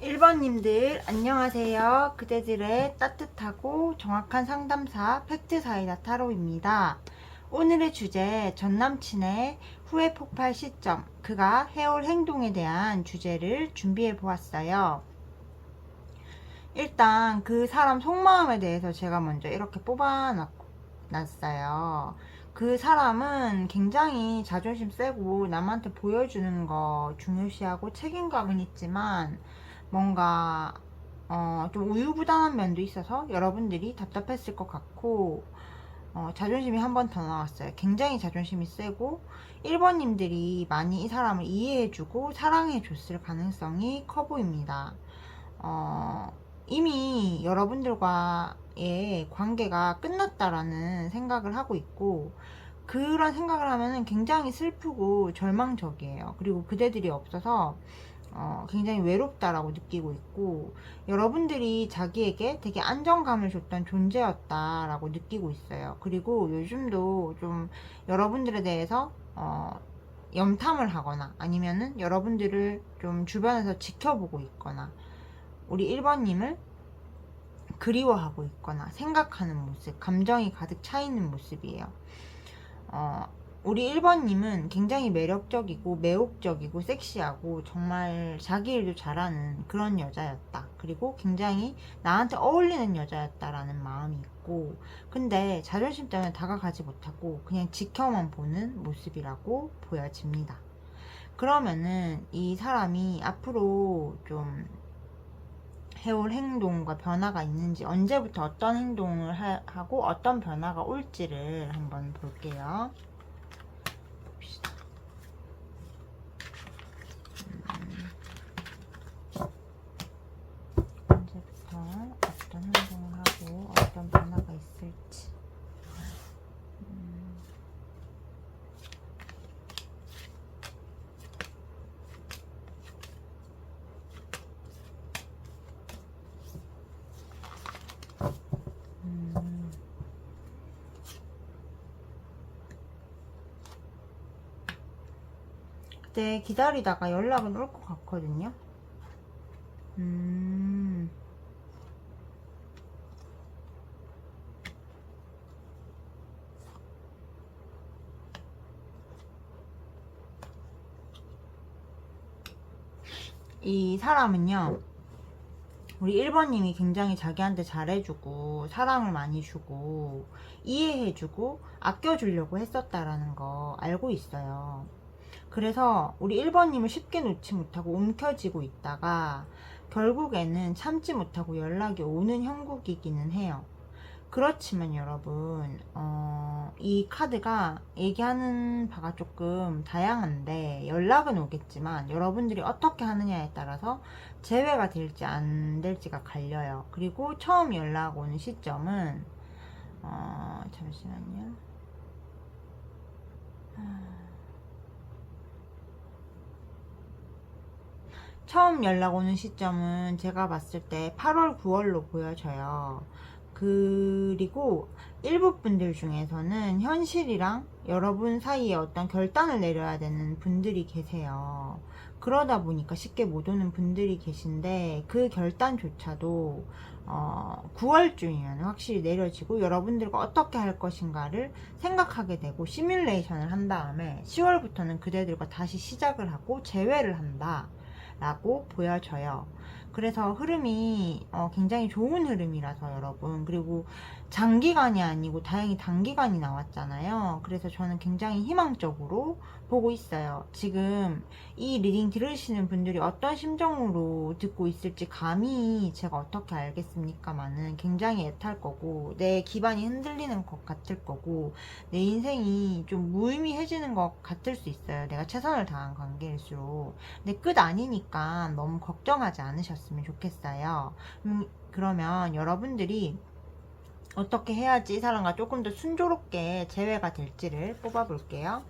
1번님들 안녕하세요. 그대들의 따뜻하고 정확한 상담사 팩트사이다 타로입니다. 오늘의 주제, 전남친의 후회 폭발 시점, 그가 해올 행동에 대한 주제를 준비해 보았어요. 일단 그 사람 속마음에 대해서 제가 먼저 이렇게 뽑아놨어요. 그 사람은 굉장히 자존심 세고 남한테 보여주는 거 중요시하고 책임감은 있지만 뭔가 좀 우유부단한 면도 있어서 여러분들이 답답했을 것 같고, 자존심이 한 번 더 나왔어요. 굉장히 자존심이 세고 1번님들이 많이 이 사람을 이해해주고 사랑해줬을 가능성이 커 보입니다. 이미 여러분들과의 관계가 끝났다라는 생각을 하고 있고, 그런 생각을 하면은 굉장히 슬프고 절망적이에요. 그리고 그대들이 없어서 굉장히 외롭다라고 느끼고 있고, 여러분들이 자기에게 되게 안정감을 줬던 존재였다라고 느끼고 있어요. 그리고 요즘도 좀 여러분들에 대해서 염탐을 하거나 아니면은 여러분들을 좀 주변에서 지켜보고 있거나 우리 1번님을 그리워하고 있거나 생각하는 모습, 감정이 가득 차 있는 모습이에요. 우리 1번님은 굉장히 매력적이고 매혹적이고 섹시하고 정말 자기 일도 잘하는 그런 여자였다. 그리고 굉장히 나한테 어울리는 여자였다라는 마음이 있고, 근데 자존심 때문에 다가가지 못하고 그냥 지켜만 보는 모습이라고 보여집니다. 그러면은 이 사람이 앞으로 좀 해올 행동과 변화가 있는지, 언제부터 어떤 행동을 하고 어떤 변화가 올지를 한번 볼게요. 봅시다. 언제부터 어떤 행동을 하고 어떤 변화가 있을지. 그때 기다리다가 연락은 올 것 같거든요. 이 사람은요, 우리 1번님이 굉장히 자기한테 잘해주고 사랑을 많이 주고 이해해주고 아껴주려고 했었다라는 거 알고 있어요. 그래서 우리 1번님을 쉽게 놓지 못하고 움켜쥐고 있다가 결국에는 참지 못하고 연락이 오는 형국이기는 해요. 그렇지만 여러분, 이 카드가 얘기하는 바가 조금 다양한데 연락은 오겠지만 여러분들이 어떻게 하느냐에 따라서 재회가 될지 안 될지가 갈려요. 그리고 처음 연락 오는 시점은 잠시만요. 처음 연락 오는 시점은 제가 봤을 때 8월, 9월로 보여져요. 그리고 일부 분들 중에서는 현실이랑 여러분 사이에 어떤 결단을 내려야 되는 분들이 계세요. 그러다 보니까 쉽게 못 오는 분들이 계신데, 그 결단조차도 9월쯤이면 확실히 내려지고 여러분들과 어떻게 할 것인가를 생각하게 되고 시뮬레이션을 한 다음에 10월부터는 그대들과 다시 시작을 하고 재회를 한다 라고 보여져요. 그래서 흐름이 굉장히 좋은 흐름이라서 여러분, 그리고 장기간이 아니고 다행히 단기간이 나왔잖아요. 그래서 저는 굉장히 희망적으로 보고 있어요. 지금 이 리딩 들으시는 분들이 어떤 심정으로 듣고 있을지 감히 제가 어떻게 알겠습니까마는 굉장히 애탈 거고 내 기반이 흔들리는 것 같을 거고 내 인생이 좀 무의미해지는 것 같을 수 있어요. 내가 최선을 다한 관계일수록. 근데 끝 아니니까 너무 걱정하지 않으셨으면 좋겠어요. 그러면 여러분들이 어떻게 해야지 이 사람과 조금 더 순조롭게 재회가 될지를 뽑아볼게요.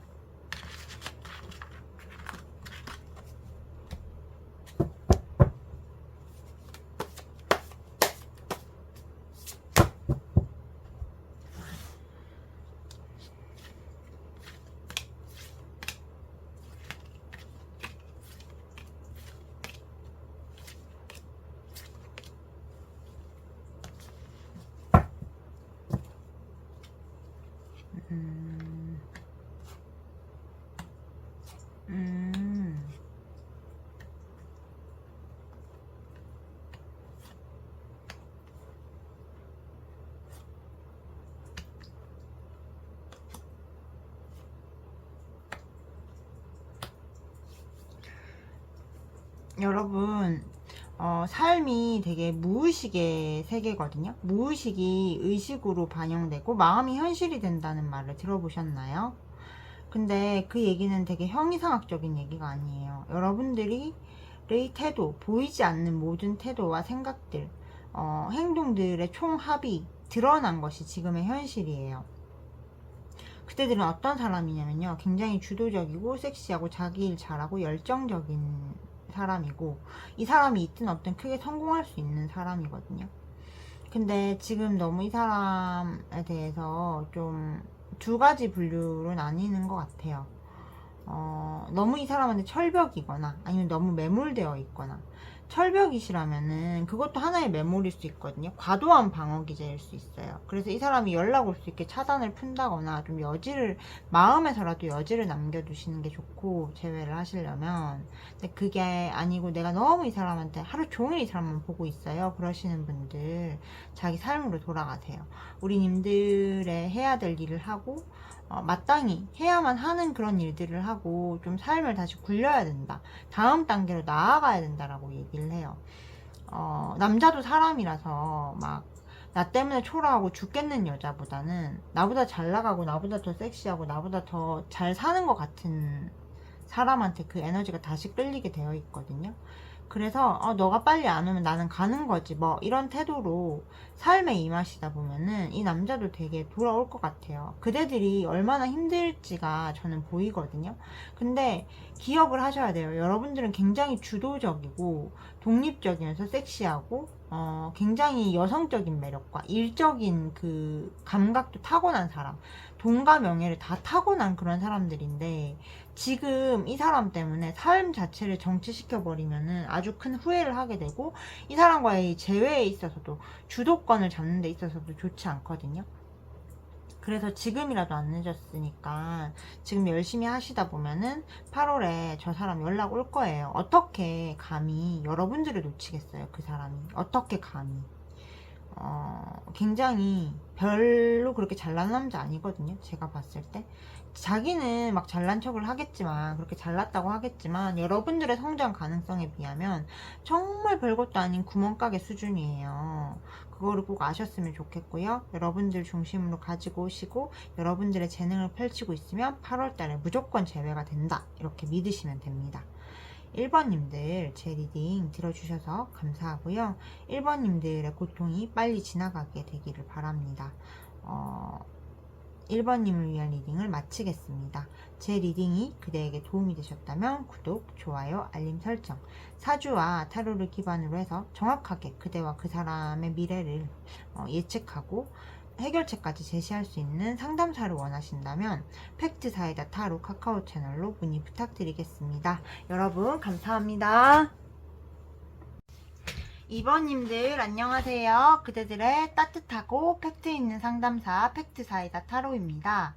여러분, 삶이 되게 무의식의 세계거든요. 무의식이 의식으로 반영되고 마음이 현실이 된다는 말을 들어보셨나요? 근데 그 얘기는 되게 형이상학적인 얘기가 아니에요. 여러분들이 태도, 보이지 않는 모든 태도와 생각들, 행동들의 총합이 드러난 것이 지금의 현실이에요. 그때들은 어떤 사람이냐면요. 굉장히 주도적이고 섹시하고 자기 일 잘하고 열정적인 사람이고, 이 사람이 있든 없든 크게 성공할 수 있는 사람이거든요. 근데 지금 너무 이 사람에 대해서 좀 두 가지 분류로 나뉘는 것 같아요. 너무 이 사람한테 철벽이거나 아니면 너무 매몰되어 있거나. 철벽이시라면은 그것도 하나의 매몰일 수 있거든요. 과도한 방어 기제일 수 있어요. 그래서 이 사람이 연락 올 수 있게 차단을 푼다거나 좀 여지를, 마음에서라도 여지를 남겨두시는 게 좋고, 제외를 하시려면. 근데 그게 아니고 내가 너무 이 사람한테 하루 종일 이 사람만 보고 있어요, 그러시는 분들 자기 삶으로 돌아가세요. 우리 님들의 해야 될 일을 하고, 마땅히 해야만 하는 그런 일들을 하고 좀 삶을 다시 굴려야 된다, 다음 단계로 나아가야 된다라고 얘기를 해요. 남자도 사람이라서 막 나 때문에 초라하고 죽겠는 여자보다는 나보다 잘 나가고 나보다 더 섹시하고 나보다 더 잘 사는 것 같은 사람한테 그 에너지가 다시 끌리게 되어 있거든요. 그래서 너가 빨리 안 오면 나는 가는 거지 뭐 이런 태도로 삶에 임하시다 보면은 이 남자도 되게 돌아올 것 같아요. 그대들이 얼마나 힘들지가 저는 보이거든요. 근데 기억을 하셔야 돼요. 여러분들은 굉장히 주도적이고 독립적이면서 섹시하고 굉장히 여성적인 매력과 일적인 그 감각도 타고난 사람, 돈과 명예를 다 타고난 그런 사람들인데, 지금 이 사람 때문에 삶 자체를 정치시켜버리면은 아주 큰 후회를 하게 되고, 이 사람과의 재회에 있어서도, 주도권을 잡는 데 있어서도 좋지 않거든요. 그래서 지금이라도 안 늦었으니까 지금 열심히 하시다 보면은 8월에 저 사람 연락 올 거예요. 어떻게 감히 여러분들을 놓치겠어요, 그 사람이. 어떻게 감히. 굉장히 별로 그렇게 잘난 남자 아니거든요, 제가 봤을 때. 자기는 막 잘난 척을 하겠지만, 그렇게 잘났다고 하겠지만, 여러분들의 성장 가능성에 비하면 정말 별것도 아닌 구멍가게 수준이에요. 그거를 꼭 아셨으면 좋겠고요. 여러분들 중심으로 가지고 오시고 여러분들의 재능을 펼치고 있으면 8월달에 무조건 재회가 된다, 이렇게 믿으시면 됩니다. 1번님들 제 리딩 들어주셔서 감사하고요. 1번님들의 고통이 빨리 지나가게 되기를 바랍니다. 1번님을 위한 리딩을 마치겠습니다. 제 리딩이 그대에게 도움이 되셨다면 구독, 좋아요, 알림 설정, 사주와 타로를 기반으로 해서 정확하게 그대와 그 사람의 미래를 예측하고 해결책까지 제시할 수 있는 상담사를 원하신다면 팩트 사이다 타로 카카오 채널로 문의 부탁드리겠습니다. 여러분 감사합니다. 2번님들 안녕하세요. 그대들의 따뜻하고 팩트 있는 상담사 팩트 사이다 타로입니다.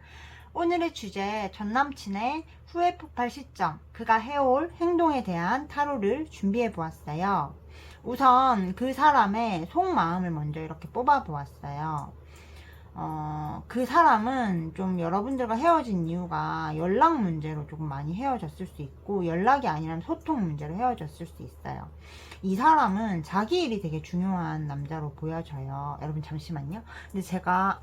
오늘의 주제, 전남친의 후회 폭발 시점, 그가 해올 행동에 대한 타로를 준비해 보았어요. 우선 그 사람의 속마음을 먼저 이렇게 뽑아 보았어요. 그 사람은 좀 여러분들과 헤어진 이유가 연락 문제로 조금 많이 헤어졌을 수 있고, 연락이 아니라면 소통 문제로 헤어졌을 수 있어요. 이 사람은 자기 일이 되게 중요한 남자로 보여져요. 여러분 잠시만요. 근데 제가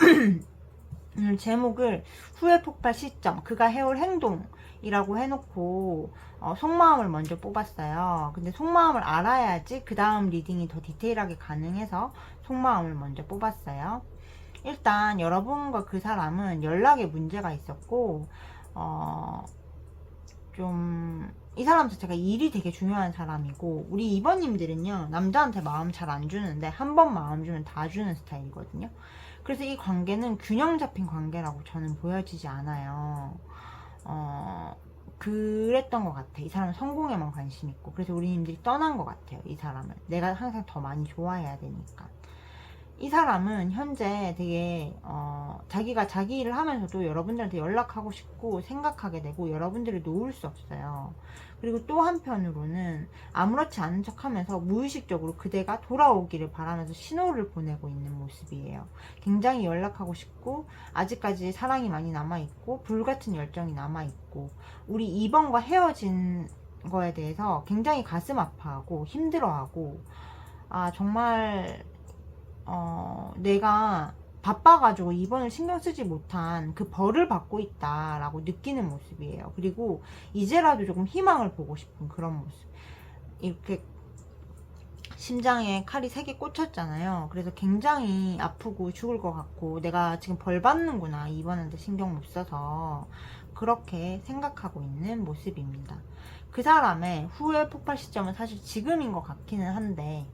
오늘 제목을 후회 폭발 시점, 그가 해올 행동이라고 해놓고 속마음을 먼저 뽑았어요. 근데 속마음을 알아야지 그 다음 리딩이 더 디테일하게 가능해서 속마음을 먼저 뽑았어요. 일단 여러분과 그 사람은 연락에 문제가 있었고, 좀 이 사람 자체가 일이 되게 중요한 사람이고, 우리 2번님들은요 남자한테 마음 잘 안 주는데 한 번 마음 주면 다 주는 스타일이거든요. 그래서 이 관계는 균형 잡힌 관계라고 저는 보여지지 않아요. 그랬던 것 같아. 이 사람은 성공에만 관심 있고, 그래서 우리님들이 떠난 것 같아요. 이 사람은 내가 항상 더 많이 좋아해야 되니까. 이 사람은 현재 되게 자기가 자기 일을 하면서도 여러분들한테 연락하고 싶고 생각하게 되고 여러분들을 놓을 수 없어요. 그리고 또 한편으로는 아무렇지 않은 척 하면서 무의식적으로 그대가 돌아오기를 바라면서 신호를 보내고 있는 모습이에요. 굉장히 연락하고 싶고 아직까지 사랑이 많이 남아있고 불같은 열정이 남아있고, 우리 2번과 헤어진 거에 대해서 굉장히 가슴 아파하고 힘들어하고, 아 정말 내가 바빠가지고 이번을 신경 쓰지 못한 그 벌을 받고 있다라고 느끼는 모습이에요. 그리고 이제라도 조금 희망을 보고 싶은 그런 모습. 이렇게 심장에 칼이 3개 꽂혔잖아요. 그래서 굉장히 아프고 죽을 것 같고, 내가 지금 벌 받는구나, 이번한테 신경 못 써서, 그렇게 생각하고 있는 모습입니다. 그 사람의 후회 폭발 시점은 사실 지금인 것 같기는 한데,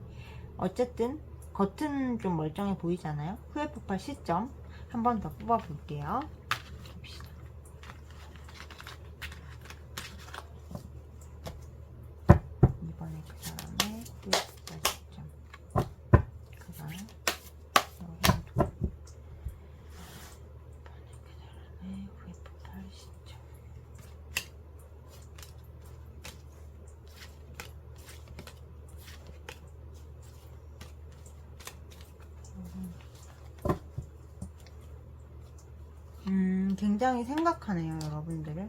어쨌든 겉은 좀 멀쩡해 보이잖아요. 후회 폭발 시점 한 번 더 뽑아 볼게요. 봅시다. 이번에 그 사람의 후회 폭발 시점, 그가 여행도, 이번에 그 사람의 후회 폭발 시점. 굉장히 생각하네요, 여러분들을.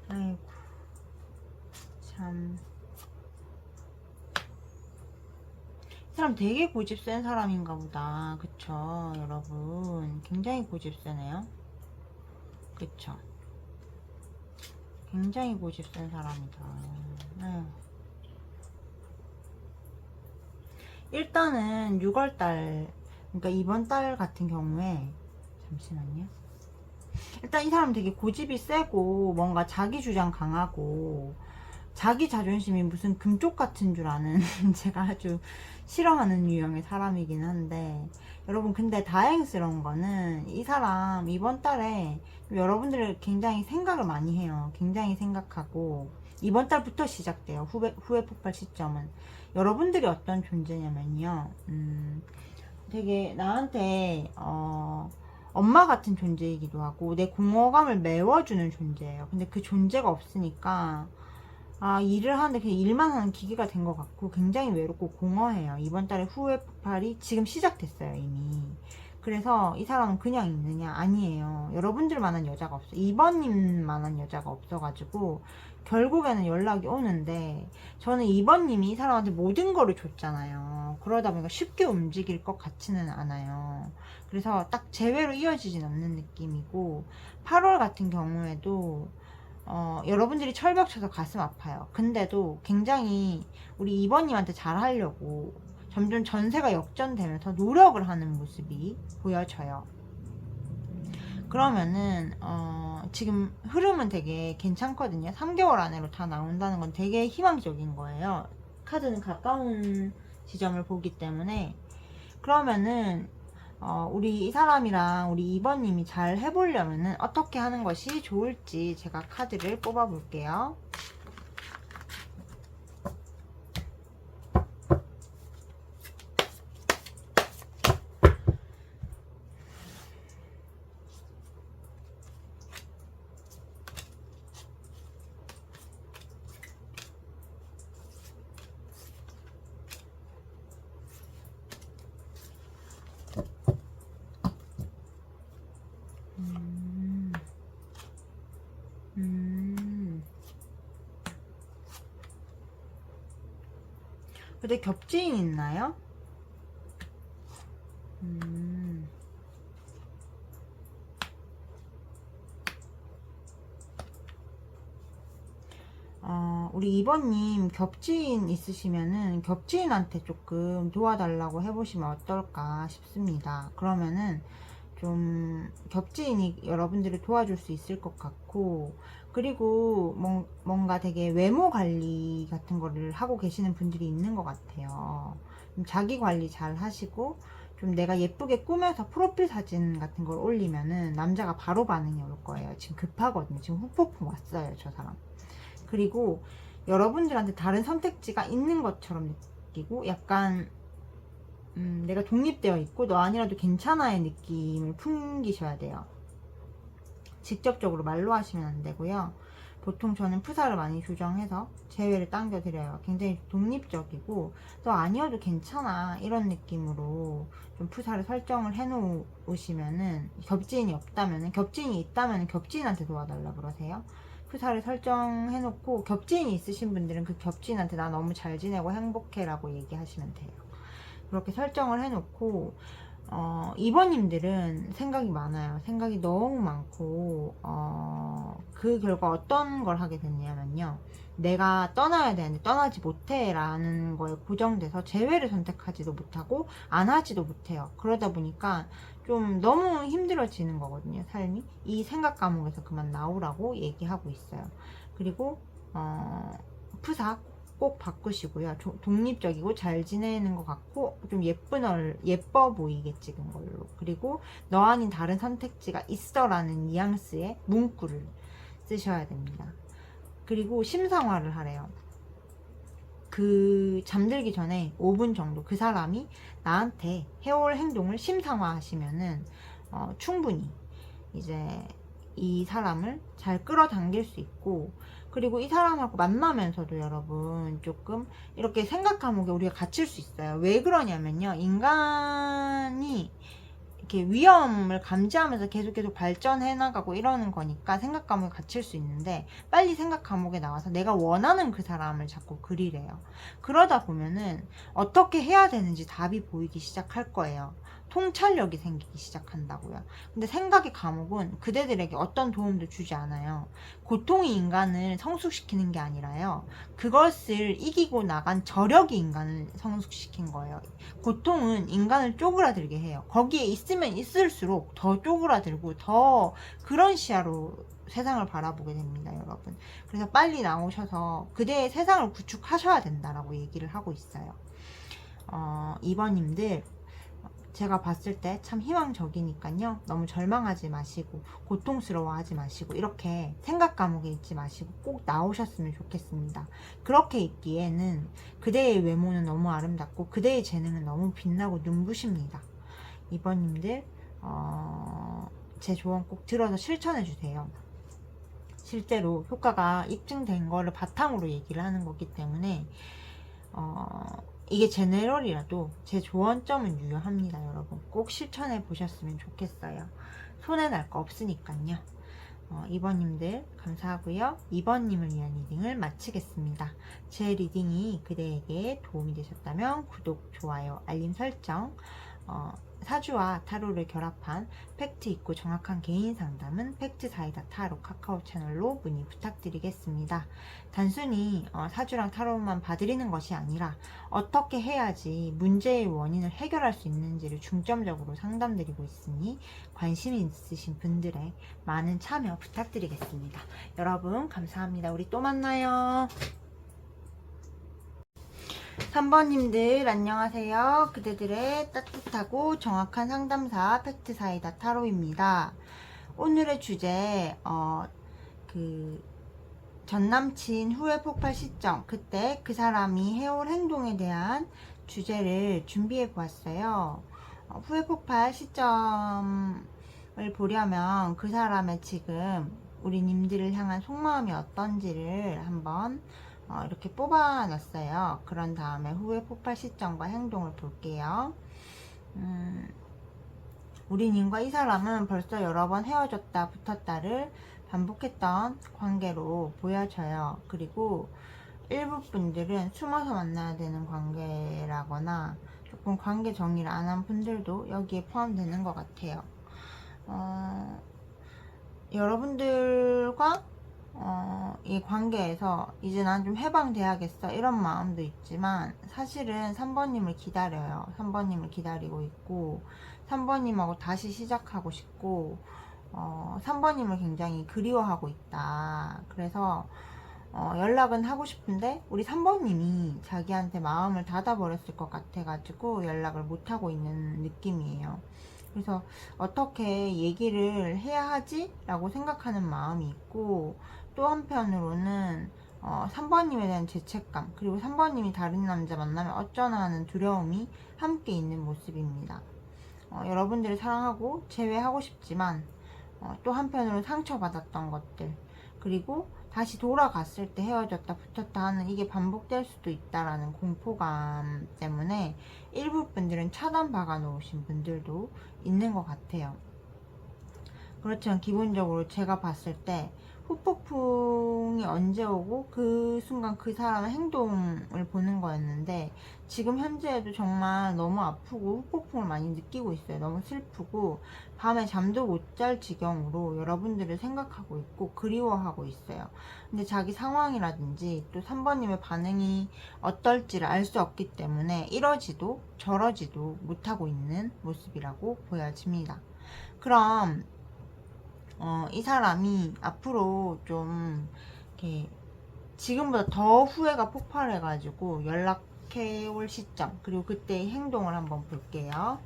아이고, 참. 이 사람 되게 고집 센 사람인가 보다. 그쵸, 여러분. 굉장히 고집 세네요. 그쵸. 굉장히 고집 센 사람이다. 아유. 일단은 6월달, 그러니까 이번 달 같은 경우에, 잠시만요. 일단 이 사람 되게 고집이 세고 뭔가 자기 주장 강하고 자기 자존심이 무슨 금쪽 같은 줄 아는 제가 아주 싫어하는 유형의 사람이긴 한데, 여러분 근데 다행스러운 거는 이 사람 이번 달에 여러분들을 굉장히 생각을 많이 해요. 굉장히 생각하고, 이번 달부터 시작돼요. 후회 폭발 시점은. 여러분들이 어떤 존재냐면요, 되게 나한테 엄마 같은 존재이기도 하고 내 공허감을 메워주는 존재예요. 근데 그 존재가 없으니까 일을 하는데 그냥 일만 하는 기계가 된 것 같고 굉장히 외롭고 공허해요. 이번 달에 후회 폭발이 지금 시작됐어요, 이미. 그래서 이 사람은 그냥 있느냐? 아니에요. 여러분들만한 여자가 없어요. 2번님만한 여자가 없어가지고 결국에는 연락이 오는데, 저는 2번님이 이 사람한테 모든 거를 줬잖아요. 그러다 보니까 쉽게 움직일 것 같지는 않아요. 그래서 딱 제외로 이어지진 않는 느낌이고, 8월 같은 경우에도 여러분들이 철벽 쳐서 가슴 아파요. 근데도 굉장히 우리 2번님한테 잘하려고 점점 전세가 역전되면서 노력을 하는 모습이 보여져요. 그러면은 지금 흐름은 되게 괜찮거든요. 3개월 안으로 다 나온다는 건 되게 희망적인 거예요. 카드는 가까운 지점을 보기 때문에. 그러면은 우리 이 사람이랑 우리 2번님이 잘 해보려면은 어떻게 하는 것이 좋을지 제가 카드를 뽑아 볼게요. 근데 겹지인 있나요? 우리 2번님 겹지인 있으시면은 겹지인한테 조금 도와달라고 해보시면 어떨까 싶습니다. 그러면은 좀 겹지인이 여러분들을 도와줄 수 있을 것 같고, 그리고 뭔가 되게 외모 관리 같은 거를 하고 계시는 분들이 있는 것 같아요. 좀 자기 관리 잘 하시고 좀 내가 예쁘게 꾸며서 프로필 사진 같은 걸 올리면은 남자가 바로 반응이 올 거예요. 지금 급하거든요. 지금 후폭풍 왔어요, 저 사람. 그리고 여러분들한테 다른 선택지가 있는 것처럼 느끼고, 약간 내가 독립되어 있고 너 아니라도 괜찮아의 느낌을 풍기셔야 돼요. 직접적으로 말로 하시면 안 되고요. 보통 저는 프사를 많이 조정해서 제외를 당겨드려요. 굉장히 독립적이고 너 아니어도 괜찮아 이런 느낌으로 좀 프사를 설정을 해 놓으시면은, 겹지인이 없다면은, 겹지인이 있다면 겹지인한테 도와달라 그러세요. 프사를 설정해 놓고 겹지인이 있으신 분들은 그 겹지인한테 나 너무 잘 지내고 행복해 라고 얘기하시면 돼요. 그렇게 설정을 해 놓고 2번님들은 생각이 많아요. 생각이 너무 많고, 그 결과 어떤 걸 하게 됐냐면요. 내가 떠나야 되는데 떠나지 못해 라는 거에 고정돼서 재회를 선택하지도 못하고 안 하지도 못해요. 그러다 보니까 좀 너무 힘들어지는 거거든요, 삶이. 이 생각 과목에서 그만 나오라고 얘기하고 있어요. 그리고 프사 꼭 바꾸시고요. 독립적이고 잘 지내는 것 같고 좀 예뻐 보이게 찍은 걸로. 그리고 너 아닌 다른 선택지가 있어 라는 뉘앙스의 문구를 쓰셔야 됩니다. 그리고 심상화를 하래요. 그 잠들기 전에 5분 정도 그 사람이 나한테 해올 행동을 심상화 하시면은 충분히 이제 이 사람을 잘 끌어당길 수 있고, 그리고 이 사람하고 만나면서도 여러분 조금 이렇게 생각 과목에 우리가 갇힐 수 있어요. 왜 그러냐면요, 인간이 이렇게 위험을 감지하면서 계속 발전해 나가고 이러는 거니까 생각 과목에 갇힐 수 있는데, 빨리 생각 과목에 나와서 내가 원하는 그 사람을 자꾸 그리래요. 그러다 보면은 어떻게 해야 되는지 답이 보이기 시작할 거예요. 통찰력이 생기기 시작한다고요. 근데 생각의 과목은 그대들에게 어떤 도움도 주지 않아요. 고통이 인간을 성숙시키는 게 아니라요, 그것을 이기고 나간 저력이 인간을 성숙시킨 거예요. 고통은 인간을 쪼그라들게 해요. 거기에 있으면 있을수록 더 쪼그라들고 더 그런 시야로 세상을 바라보게 됩니다, 여러분. 그래서 빨리 나오셔서 그대의 세상을 구축하셔야 된다라고 얘기를 하고 있어요. 2번님들, 제가 봤을 때 참 희망적이니까요, 너무 절망하지 마시고 고통스러워하지 마시고 이렇게 생각 과목에 있지 마시고 꼭 나오셨으면 좋겠습니다. 그렇게 있기에는 그대의 외모는 너무 아름답고 그대의 재능은 너무 빛나고 눈부십니다. 2번님들, 제 조언 꼭 들어서 실천해 주세요. 실제로 효과가 입증된 거를 바탕으로 얘기를 하는 거기 때문에 이게 제네럴이라도 제 조언점은 유효합니다. 여러분 꼭 실천해 보셨으면 좋겠어요. 손해날 거 없으니까요. 2번님들 감사하고요. 2번님을 위한 리딩을 마치겠습니다. 제 리딩이 그대에게 도움이 되셨다면 구독, 좋아요, 알림 설정, 사주와 타로를 결합한 팩트 있고 정확한 개인 상담은 팩트 사이다 타로 카카오 채널로 문의 부탁드리겠습니다. 단순히 사주랑 타로만 봐드리는 것이 아니라 어떻게 해야지 문제의 원인을 해결할 수 있는지를 중점적으로 상담드리고 있으니 관심 있으신 분들의 많은 참여 부탁드리겠습니다. 여러분 감사합니다. 우리 또 만나요. 3번님들 안녕하세요. 그대들의 따뜻하고 정확한 상담사 팩트사이다 타로입니다. 오늘의 주제, 그 전남친 후회 폭발 시점, 그때 그 사람이 해올 행동에 대한 주제를 준비해 보았어요. 후회 폭발 시점을 보려면 그 사람의 지금 우리 님들을 향한 속마음이 어떤지를 한번 이렇게 뽑아놨어요. 그런 다음에 후회 폭발 시점과 행동을 볼게요. 우리 님과 이 사람은 벌써 여러 번 헤어졌다 붙었다를 반복했던 관계로 보여져요. 그리고 일부 분들은 숨어서 만나야 되는 관계라거나 조금 관계 정리를 안 한 분들도 여기에 포함되는 것 같아요. 여러분들과 이 관계에서 이제 난 좀 해방돼야겠어 이런 마음도 있지만, 사실은 3번님을 기다려요. 3번님을 기다리고 있고 3번님하고 다시 시작하고 싶고 3번님을 굉장히 그리워하고 있다. 그래서 연락은 하고 싶은데 우리 3번님이 자기한테 마음을 닫아버렸을 것 같아가지고 연락을 못하고 있는 느낌이에요. 그래서 어떻게 얘기를 해야 하지? 라고 생각하는 마음이 있고, 또 한편으로는 3번님에 대한 죄책감, 그리고 3번님이 다른 남자 만나면 어쩌나 하는 두려움이 함께 있는 모습입니다. 여러분들을 사랑하고 재회하고 싶지만 또 한편으로는 상처받았던 것들, 그리고 다시 돌아갔을 때 헤어졌다 붙었다 하는 이게 반복될 수도 있다라는 공포감 때문에 일부 분들은 차단 박아 놓으신 분들도 있는 것 같아요. 그렇지만 기본적으로 제가 봤을 때 후폭풍이 언제 오고 그 순간 그 사람의 행동을 보는 거였는데, 지금 현재에도 정말 너무 아프고 후폭풍을 많이 느끼고 있어요. 너무 슬프고 밤에 잠도 못 잘 지경으로 여러분들을 생각하고 있고 그리워하고 있어요. 근데 자기 상황이라든지 또 3번님의 반응이 어떨지를 알 수 없기 때문에 이러지도 저러지도 못하고 있는 모습이라고 보여집니다. 그럼 이 사람이 앞으로 좀 이렇게 지금보다 더 후회가 폭발해가지고 연락해 올 시점, 그리고 그때의 행동을 한번 볼게요.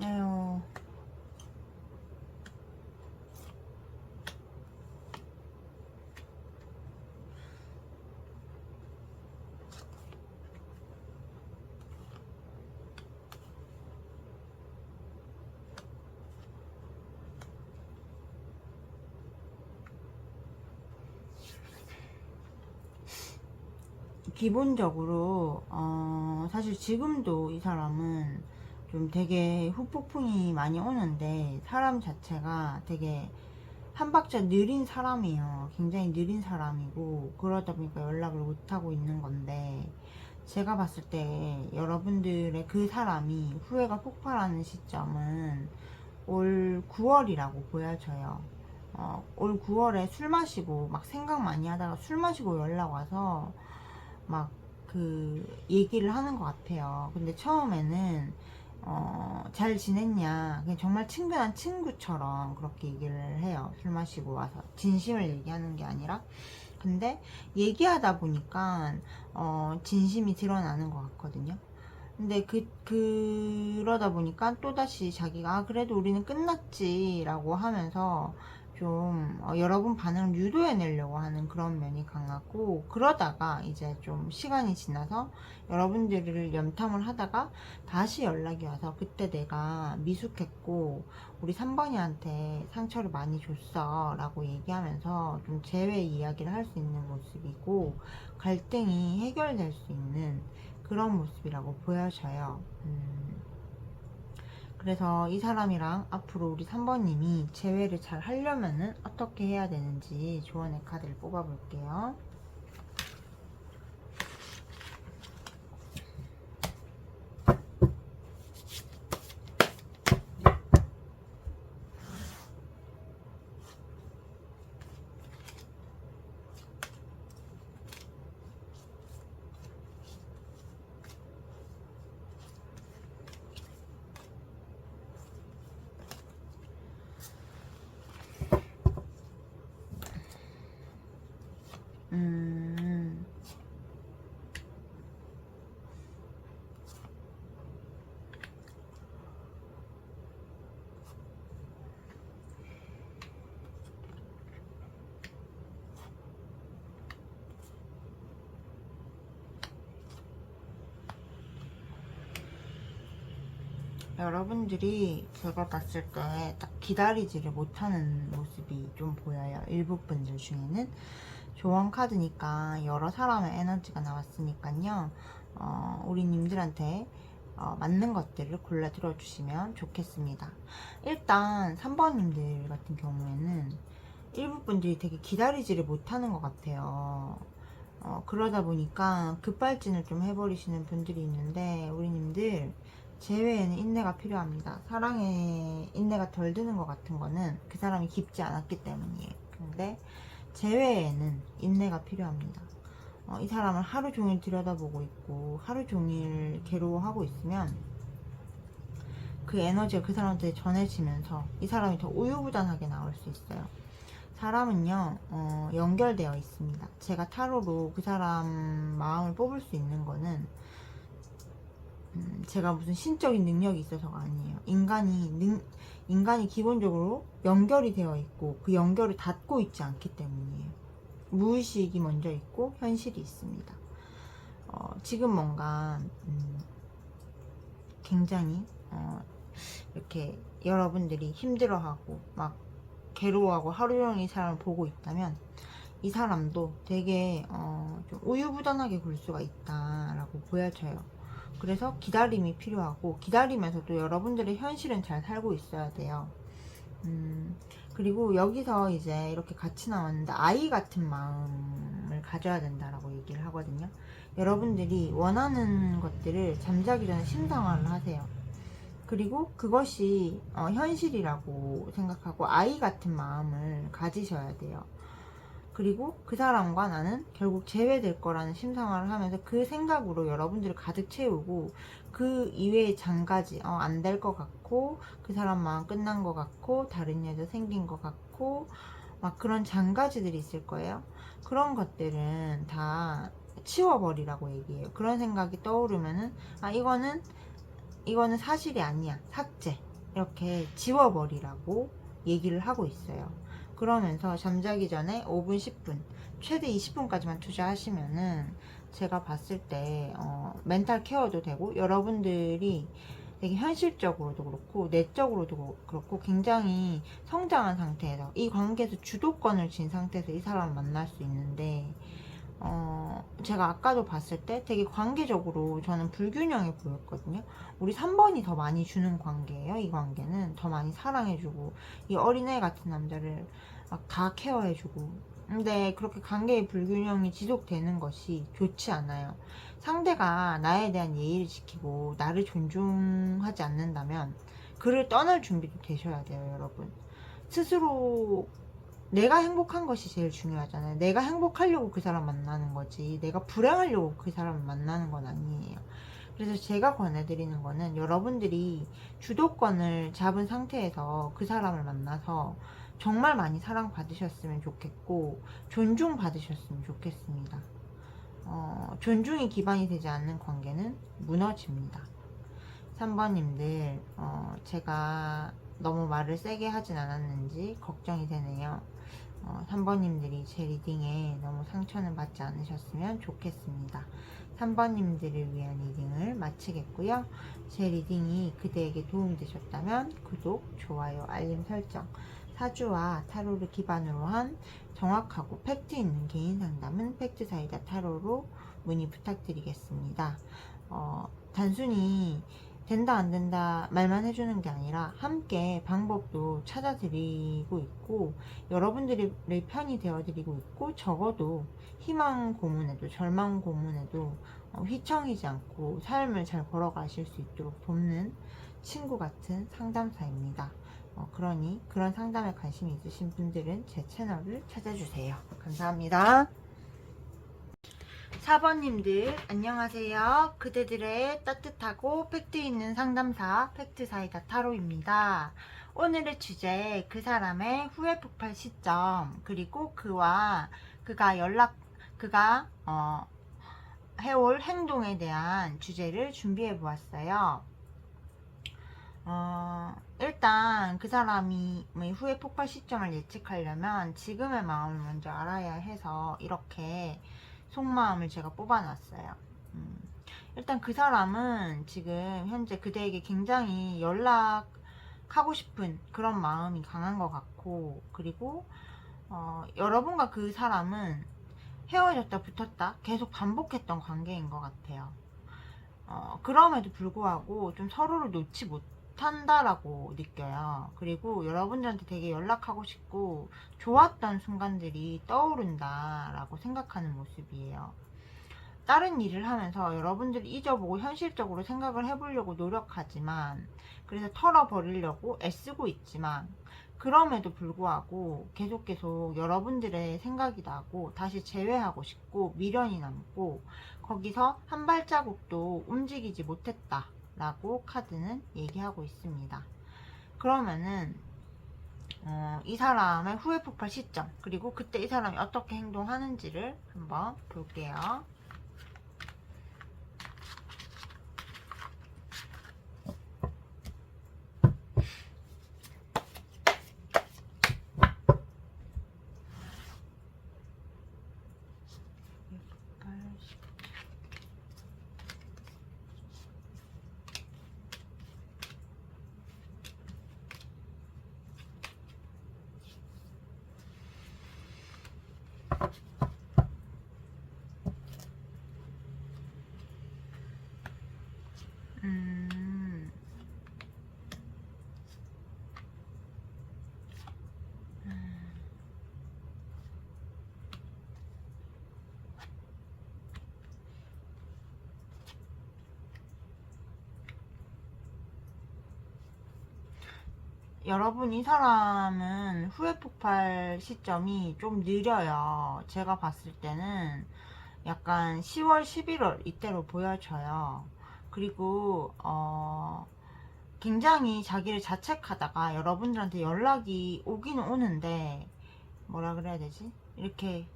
에휴. 기본적으로 사실 지금도 이 사람은 좀 되게 후폭풍이 많이 오는데 사람 자체가 되게 한 박자 느린 사람이에요. 굉장히 느린 사람이고 그러다 보니까 연락을 못하고 있는 건데, 제가 봤을 때 여러분들의 그 사람이 후회가 폭발하는 시점은 올 9월이라고 보여져요. 올 9월에 술 마시고 막 생각 많이 하다가 술 마시고 연락 와서 막 그 얘기를 하는 것 같아요. 근데 처음에는 잘 지냈냐, 그냥 정말 친근한 친구처럼 그렇게 얘기를 해요. 술 마시고 와서 진심을 얘기하는 게 아니라. 근데 얘기하다 보니까 진심이 드러나는 것 같거든요. 근데 그러다 보니까 또다시 자기가 그래도 우리는 끝났지 라고 하면서 좀 여러분 반응을 유도해내려고 하는 그런 면이 강하고, 그러다가 이제 좀 시간이 지나서 여러분들을 염탐을 하다가 다시 연락이 와서 그때 내가 미숙했고 우리 3번이한테 상처를 많이 줬어 라고 얘기하면서 좀 재회 이야기를 할 수 있는 모습이고, 갈등이 해결될 수 있는 그런 모습이라고 보여져요. 그래서 이 사람이랑 앞으로 우리 3번님이 재회를 잘 하려면은 어떻게 해야 되는지 조언의 카드를 뽑아 볼게요. 음, 여러분들이 제가 봤을 때 딱 기다리지를 못하는 모습이 좀 보여요. 일부 분들 중에는. 조언 카드니까 여러 사람의 에너지가 나왔으니까요. 우리 님들한테 맞는 것들을 골라 들어주시면 좋겠습니다. 일단 3번님들 같은 경우에는 일부 분들이 되게 기다리지를 못하는 것 같아요. 그러다 보니까 급발진을 좀 해버리시는 분들이 있는데, 우리 님들 재회에는 인내가 필요합니다. 사랑에 인내가 덜 드는 것 같은 거는 그 사람이 깊지 않았기 때문이에요. 근데 재회에는 인내가 필요합니다. 이 사람을 하루 종일 들여다보고 있고 하루 종일 괴로워하고 있으면 그 에너지가 그 사람한테 전해지면서 이 사람이 더 우유부단하게 나올 수 있어요. 사람은요, 연결되어 있습니다. 제가 타로로 그 사람 마음을 뽑을 수 있는 거는 제가 무슨 신적인 능력이 있어서가 아니에요. 인간이 기본적으로 연결이 되어 있고 그 연결을 닫고 있지 않기 때문이에요. 무의식이 먼저 있고 현실이 있습니다. 지금 뭔가 굉장히 이렇게 여러분들이 힘들어하고 막 괴로워하고 하루 종일 이 사람을 보고 있다면 이 사람도 되게 좀 우유부단하게 굴 수가 있다라고 보여져요. 그래서 기다림이 필요하고 기다리면서도 여러분들의 현실은 잘 살고 있어야 돼요. 그리고 여기서 이제 이렇게 같이 나왔는데 아이 같은 마음을 가져야 된다라고 얘기를 하거든요. 여러분들이 원하는 것들을 잠자기 전에 심상화를 하세요. 그리고 그것이 현실이라고 생각하고 아이 같은 마음을 가지셔야 돼요. 그리고 그 사람과 나는 결국 제외될 거라는 심상화를 하면서 그 생각으로 여러분들을 가득 채우고 그 이외의 장가지 안 될 것 같고 그 사람 마음 끝난 것 같고 다른 여자 생긴 것 같고 막 그런 장가지들이 있을 거예요. 그런 것들은 다 치워버리라고 얘기해요. 그런 생각이 떠오르면은 이거는 사실이 아니야. 삭제. 이렇게 지워버리라고 얘기를 하고 있어요. 그러면서 잠자기 전에 5분, 10분, 최대 20분까지만 투자하시면은 제가 봤을 때 멘탈 케어도 되고 여러분들이 되게 현실적으로도 그렇고 내적으로도 그렇고 굉장히 성장한 상태에서 이 관계에서 주도권을 쥔 상태에서 이 사람을 만날 수 있는데 제가 아까도 봤을 때 되게 관계적으로 저는 불균형해 보였거든요. 우리 3번이 더 많이 주는 관계예요. 이 관계는 더 많이 사랑해주고 이 어린애 같은 남자를 막 다 케어해주고 근데 그렇게 관계의 불균형이 지속되는 것이 좋지 않아요. 상대가 나에 대한 예의를 지키고 나를 존중하지 않는다면 그를 떠날 준비도 되셔야 돼요, 여러분. 스스로 내가 행복한 것이 제일 중요하잖아요. 내가 행복하려고 그 사람 만나는 거지 내가 불행하려고 그 사람을 만나는 건 아니에요. 그래서 제가 권해드리는 거는 여러분들이 주도권을 잡은 상태에서 그 사람을 만나서 정말 많이 사랑받으셨으면 좋겠고 존중받으셨으면 좋겠습니다. 존중이 기반이 되지 않는 관계는 무너집니다. 3번님들 제가 너무 말을 세게 하진 않았는지 걱정이 되네요. 3번님들이 제 리딩에 너무 상처는 받지 않으셨으면 좋겠습니다. 3번님들을 위한 리딩을 마치겠고요. 제 리딩이 그대에게 도움이 되셨다면 구독, 좋아요, 알림 설정, 사주와 타로를 기반으로 한 정확하고 팩트 있는 개인 상담은 팩트사이다 타로로 문의 부탁드리겠습니다. 단순히 된다 안 된다 말만 해주는 게 아니라 함께 방법도 찾아드리고 있고 여러분들의 편이 되어드리고 있고 적어도 희망 고문에도 절망 고문에도 휘청이지 않고 삶을 잘 걸어가실 수 있도록 돕는 친구 같은 상담사입니다. 그러니 그런 상담에 관심이 있으신 분들은 제 채널을 찾아주세요. 감사합니다. 4번님들 안녕하세요. 그대들의 따뜻하고 팩트 있는 상담사 팩트사이다 타로입니다. 오늘의 주제 그 사람의 후회 폭발 시점 그리고 그가 해올 행동에 대한 주제를 준비해 보았어요. 일단 그 사람이 후회 폭발 시점을 예측하려면 지금의 마음을 먼저 알아야 해서 이렇게 속마음을 제가 뽑아놨어요. 일단 그 사람은 지금 현재 그대에게 굉장히 연락하고 싶은 그런 마음이 강한 것 같고 그리고 여러분과 그 사람은 헤어졌다 붙었다 계속 반복했던 관계인 것 같아요. 그럼에도 불구하고 좀 서로를 놓지 못한다라고 느껴요. 그리고 여러분들한테 되게 연락하고 싶고 좋았던 순간들이 떠오른다라고 생각하는 모습이에요. 다른 일을 하면서 여러분들이 잊어보고 현실적으로 생각을 해보려고 노력하지만 그래서 털어버리려고 애쓰고 있지만 그럼에도 불구하고 계속 여러분들의 생각이 나고 다시 재회하고 싶고 미련이 남고 거기서 한 발자국도 움직이지 못했다 라고 카드는 얘기하고 있습니다. 그러면은 이 사람의 후회 폭발 시점, 그리고 그때 이 사람이 어떻게 행동하는지를 한번 볼게요. 음, 여러분, 이 사람은 후회 폭발 시점이 좀 느려요. 제가 봤을 때는 약간 10월, 11월 이때로 보여져요. 그리고 굉장히 자기를 자책하다가 여러분들한테 연락이 오긴 오는데, 뭐라 그래야 되지? 이렇게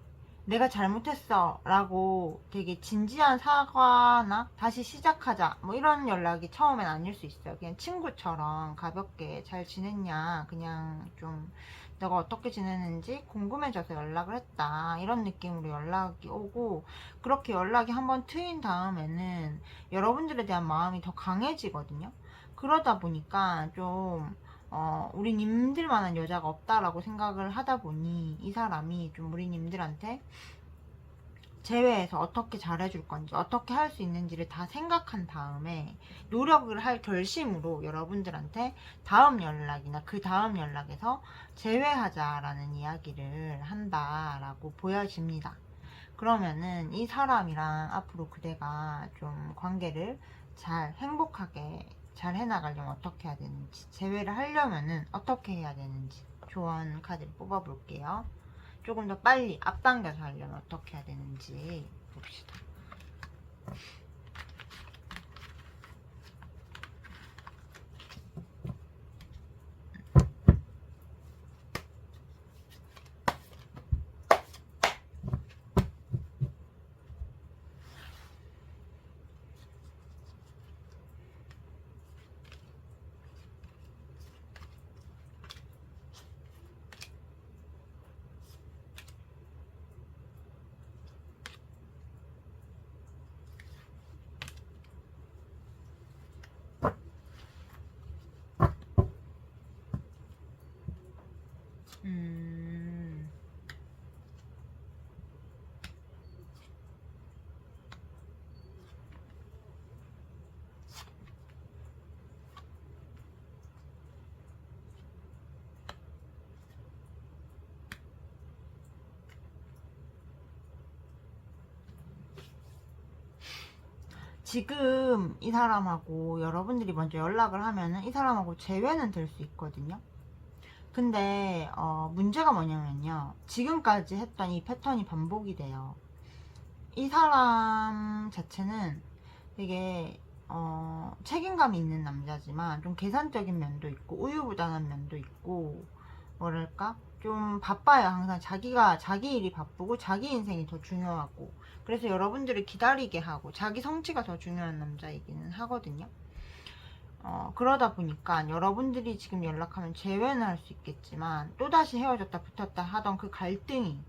내가 잘못했어 라고 되게 진지한 사과나 다시 시작하자 뭐 이런 연락이 처음엔 아닐 수 있어요. 그냥 친구처럼 가볍게 잘 지냈냐, 그냥 좀 너가 어떻게 지내는지 궁금해져서 연락을 했다, 이런 느낌으로 연락이 오고, 그렇게 연락이 한번 트인 다음에는 여러분들에 대한 마음이 더 강해지거든요. 그러다 보니까 좀 우리 님들만한 여자가 없다라고 생각을 하다 보니 이 사람이 좀 우리 님들한테 제외해서 어떻게 잘해줄 건지, 어떻게 할 수 있는지를 다 생각한 다음에 노력을 할 결심으로 여러분들한테 다음 연락이나 그 다음 연락에서 제외하자라는 이야기를 한다라고 보여집니다. 그러면은 이 사람이랑 앞으로 그대가 좀 관계를 잘 행복하게 잘 해나가려면 어떻게 해야 되는지, 제외를 하려면은 어떻게 해야 되는지 조언 카드를 뽑아볼게요. 조금 더 빨리 앞당겨서 하려면 어떻게 해야 되는지 봅시다. 음, 지금 이 사람하고 여러분들이 먼저 연락을 하면은 이 사람하고 재회는 될 수 있거든요. 근데 문제가 뭐냐면요, 지금까지 했던 이 패턴이 반복이 돼요. 이 사람 자체는 되게 책임감이 있는 남자지만 좀 계산적인 면도 있고 우유부단한 면도 있고, 뭐랄까 좀 바빠요. 항상 자기 일이 바쁘고 자기 인생이 더 중요하고, 그래서 여러분들을 기다리게 하고 자기 성취가 더 중요한 남자이기는 하거든요. 그러다 보니까 여러분들이 지금 연락하면 재회는 할 수 있겠지만 또다시 헤어졌다 붙었다 하던 그 갈등이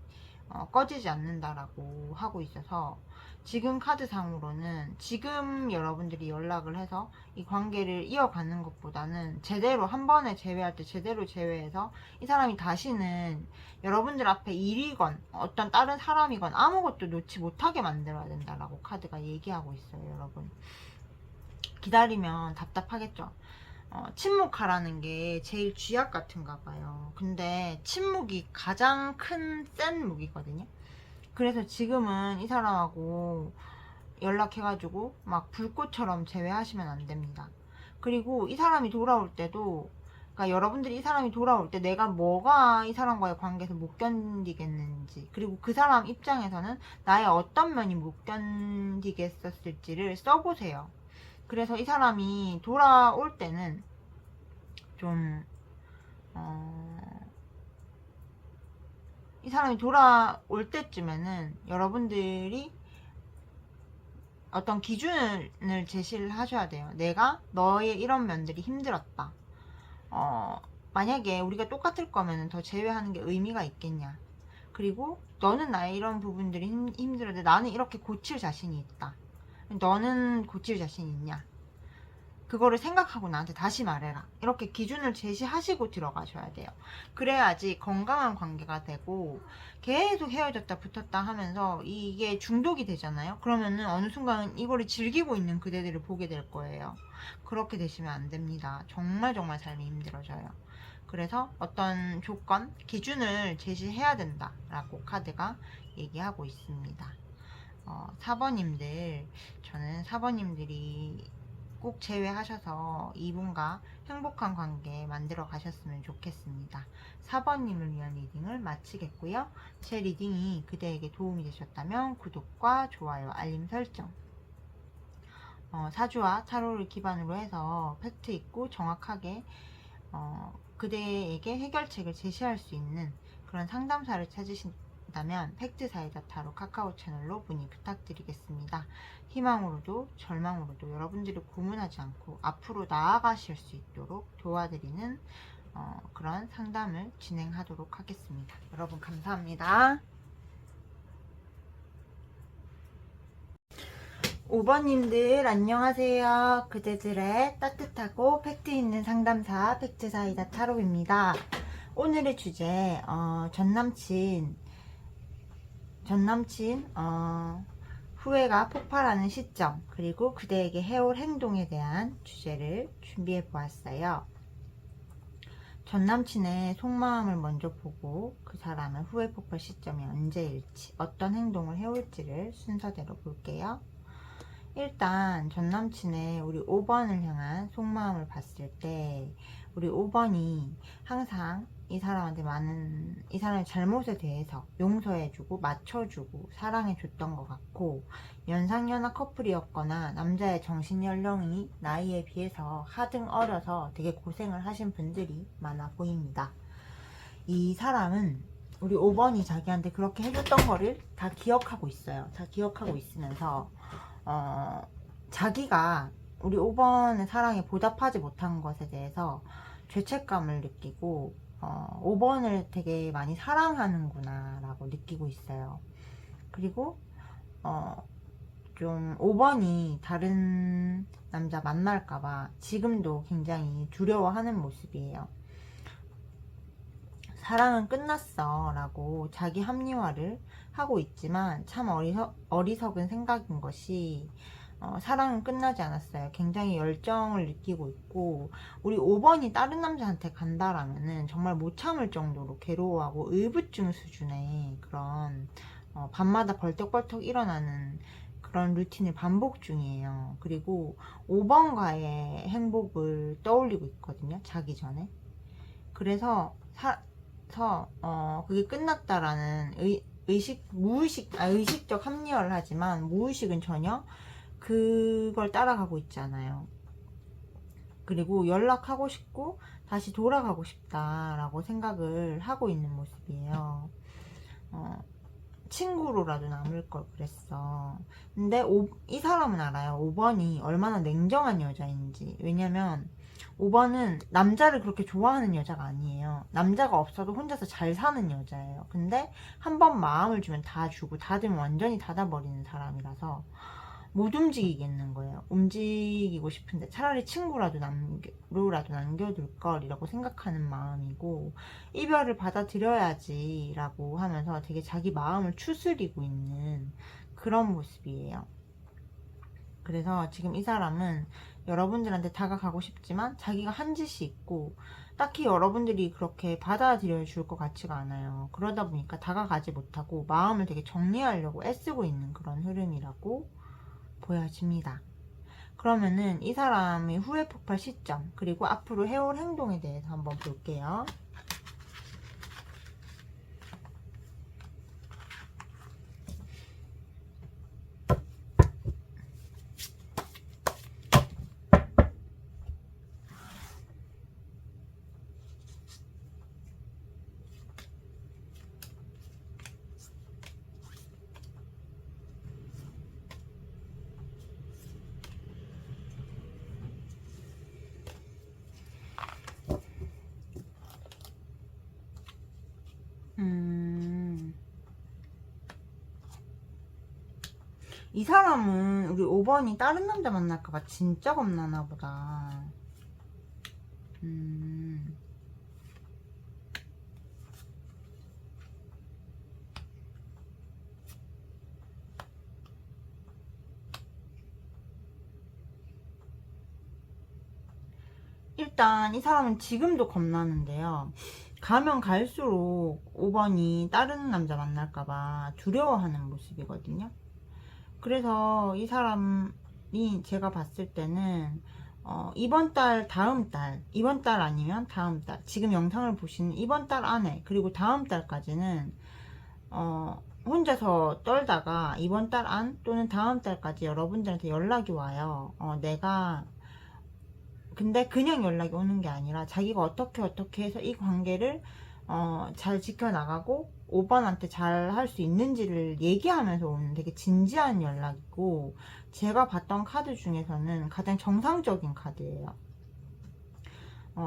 꺼지지 않는다라고 하고 있어서, 지금 카드상으로는 지금 여러분들이 연락을 해서 이 관계를 이어가는 것보다는 제대로 한 번에 제외할 때 제대로 제외해서 이 사람이 다시는 여러분들 앞에 일이건 어떤 다른 사람이건 아무것도 놓지 못하게 만들어야 된다라고 카드가 얘기하고 있어요. 여러분, 기다리면 답답하겠죠. 침묵하라는 게 제일 쥐약 같은가 봐요. 근데 침묵이 가장 큰 센 무기거든요. 그래서 지금은 이 사람하고 연락해가지고 막 불꽃처럼 제외하시면 안 됩니다. 그리고 이 사람이 돌아올 때도, 그러니까 여러분들이 이 사람이 돌아올 때 내가 뭐가 이 사람과의 관계에서 못 견디겠는지, 그리고 그 사람 입장에서는 나의 어떤 면이 못 견디겠었을지를 써보세요. 그래서 이 사람이 돌아올 때는 좀 이 사람이 돌아올 때쯤에는 여러분들이 어떤 기준을 제시를 하셔야 돼요. 내가 너의 이런 면들이 힘들었다. 만약에 우리가 똑같을 거면 더 제외하는 게 의미가 있겠냐. 그리고 너는 나의 이런 부분들이 힘들었는데 나는 이렇게 고칠 자신이 있다. 너는 고칠 자신이 있냐. 그거를 생각하고 나한테 다시 말해라. 이렇게 기준을 제시하시고 들어가셔야 돼요. 그래야지 건강한 관계가 되고 계속 헤어졌다 붙었다 하면서 이게 중독이 되잖아요. 그러면은 어느 순간 이거를 즐기고 있는 그대들을 보게 될 거예요. 그렇게 되시면 안 됩니다. 정말 정말 삶이 힘들어져요. 그래서 어떤 조건, 기준을 제시해야 된다라고 카드가 얘기하고 있습니다. 4번님들, 저는 4번님들이 꼭 제외하셔서 이분과 행복한 관계 만들어 가셨으면 좋겠습니다. 4번님을 위한 리딩을 마치겠고요. 제 리딩이 그대에게 도움이 되셨다면 구독과 좋아요, 알림 설정, 사주와 타로를 기반으로 해서 팩트 있고 정확하게 그대에게 해결책을 제시할 수 있는 그런 상담사를 찾으신다면 팩트사이다 타로 카카오 채널로 문의 부탁드리겠습니다. 희망으로도 절망으로도 여러분들이 고민하지 않고 앞으로 나아가실 수 있도록 도와드리는 그런 상담을 진행하도록 하겠습니다. 여러분 감사합니다. 5번님들 안녕하세요. 그대들의 따뜻하고 팩트 있는 상담사 팩트사이다 타로입니다. 오늘의 주제 전남친 후회가 폭발하는 시점, 그리고 그대에게 해올 행동에 대한 주제를 준비해 보았어요. 전남친의 속마음을 먼저 보고 그 사람의 후회 폭발 시점이 언제일지, 어떤 행동을 해올지를 순서대로 볼게요. 일단 전남친의 우리 5번을 향한 속마음을 봤을 때 우리 5번이 항상 이 사람한테 이 사람의 잘못에 대해서 용서해주고 맞춰주고 사랑해줬던 것 같고, 연상연하 커플이었거나 남자의 정신연령이 나이에 비해서 하등 어려서 되게 고생을 하신 분들이 많아 보입니다. 이 사람은 우리 5번이 자기한테 그렇게 해줬던 거를 다 기억하고 있어요. 다 기억하고 있으면서 자기가 우리 5번의 사랑에 보답하지 못한 것에 대해서 죄책감을 느끼고 5번을 되게 많이 사랑하는구나 라고 느끼고 있어요. 그리고 좀 5번이 다른 남자 만날까봐 지금도 굉장히 두려워하는 모습이에요. 사랑은 끝났어 라고 자기 합리화를 하고 있지만 참 어리석은 생각인 것이, 사랑은 끝나지 않았어요. 굉장히 열정을 느끼고 있고, 우리 5번이 다른 남자한테 간다라면은 정말 못 참을 정도로 괴로워하고 의부증 수준의 그런 밤마다 벌떡벌떡 일어나는 그런 루틴을 반복 중이에요. 그리고 5번과의 행복을 떠올리고 있거든요, 자기 전에. 그래서 그게 끝났다라는 의식적 합리화를 하지만 무의식은 전혀 그걸 따라가고 있잖아요. 그리고 연락하고 싶고 다시 돌아가고 싶다라고 생각을 하고 있는 모습이에요. 친구로라도 남을 걸 그랬어. 근데 이 사람은 알아요. 5번이 얼마나 냉정한 여자인지. 왜냐면 5번은 남자를 그렇게 좋아하는 여자가 아니에요. 남자가 없어도 혼자서 잘 사는 여자예요. 근데 한 번 마음을 주면 다 주고 닫으면 완전히 닫아버리는 사람이라서 못 움직이겠는 거예요. 움직이고 싶은데 차라리 친구라도 남겨둘 걸이라고 생각하는 마음이고, 이별을 받아들여야지 라고 하면서 되게 자기 마음을 추스리고 있는 그런 모습이에요. 그래서 지금 이 사람은 여러분들한테 다가가고 싶지만 자기가 한 짓이 있고 딱히 여러분들이 그렇게 받아들여 줄 것 같지가 않아요. 그러다 보니까 다가가지 못하고 마음을 되게 정리하려고 애쓰고 있는 그런 흐름이라고 보여집니다. 그러면은 이 사람의 후회 폭발 시점, 그리고 앞으로 해올 행동에 대해서 한번 볼게요. 음, 이 사람은 우리 5번이 다른 남자 만날까봐 진짜 겁나나 보다. 음, 일단 이 사람은 지금도 겁나는데요. 가면 갈수록 5번이 다른 남자 만날까봐 두려워하는 모습이거든요. 그래서 이 사람이 제가 봤을 때는 이번 달, 다음 달, 이번 달 아니면 다음 달, 지금 영상을 보시는 이번 달 안에, 그리고 다음 달까지는 혼자서 떨다가 이번 달 안 또는 다음 달까지 여러분들한테 연락이 와요. 근데 그냥 연락이 오는 게 아니라 자기가 어떻게 해서 이 관계를 잘 지켜나가고 5번한테 잘 할 수 있는지를 얘기하면서 오는 되게 진지한 연락이고, 제가 봤던 카드 중에서는 가장 정상적인 카드예요.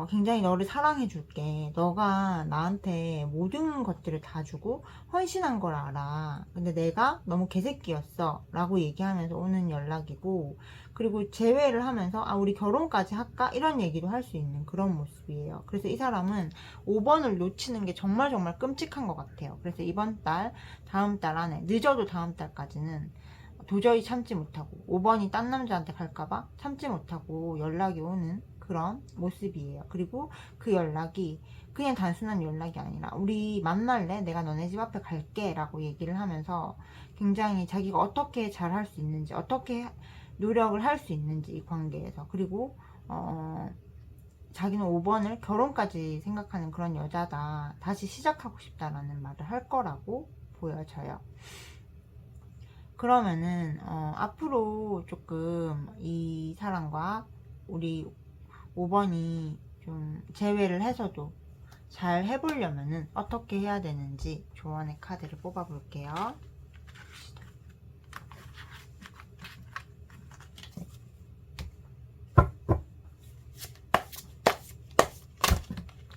굉장히 너를 사랑해 줄게. 너가 나한테 모든 것들을 다 주고 헌신한 걸 알아. 근데 내가 너무 개새끼였어. 라고 얘기하면서 오는 연락이고, 그리고 재회를 하면서, 아, 우리 결혼까지 할까? 이런 얘기도 할 수 있는 그런 모습이에요. 그래서 이 사람은 5번을 놓치는 게 정말 정말 끔찍한 것 같아요. 그래서 이번 달, 다음 달 안에, 늦어도 다음 달까지는 도저히 참지 못하고 5번이 딴 남자한테 갈까봐 참지 못하고 연락이 오는 그런 모습이에요. 그리고 그 연락이 그냥 단순한 연락이 아니라 우리 만날래? 내가 너네 집 앞에 갈게 라고 얘기를 하면서 굉장히 자기가 어떻게 잘 할 수 있는지, 어떻게 노력을 할 수 있는지 이 관계에서, 그리고 자기는 5번을 결혼까지 생각하는 그런 여자다, 다시 시작하고 싶다라는 말을 할 거라고 보여져요. 그러면은 앞으로 조금 이 사람과 우리 5번이 좀 재회를 해서도 잘 해보려면은 어떻게 해야 되는지 조언의 카드를 뽑아 볼게요.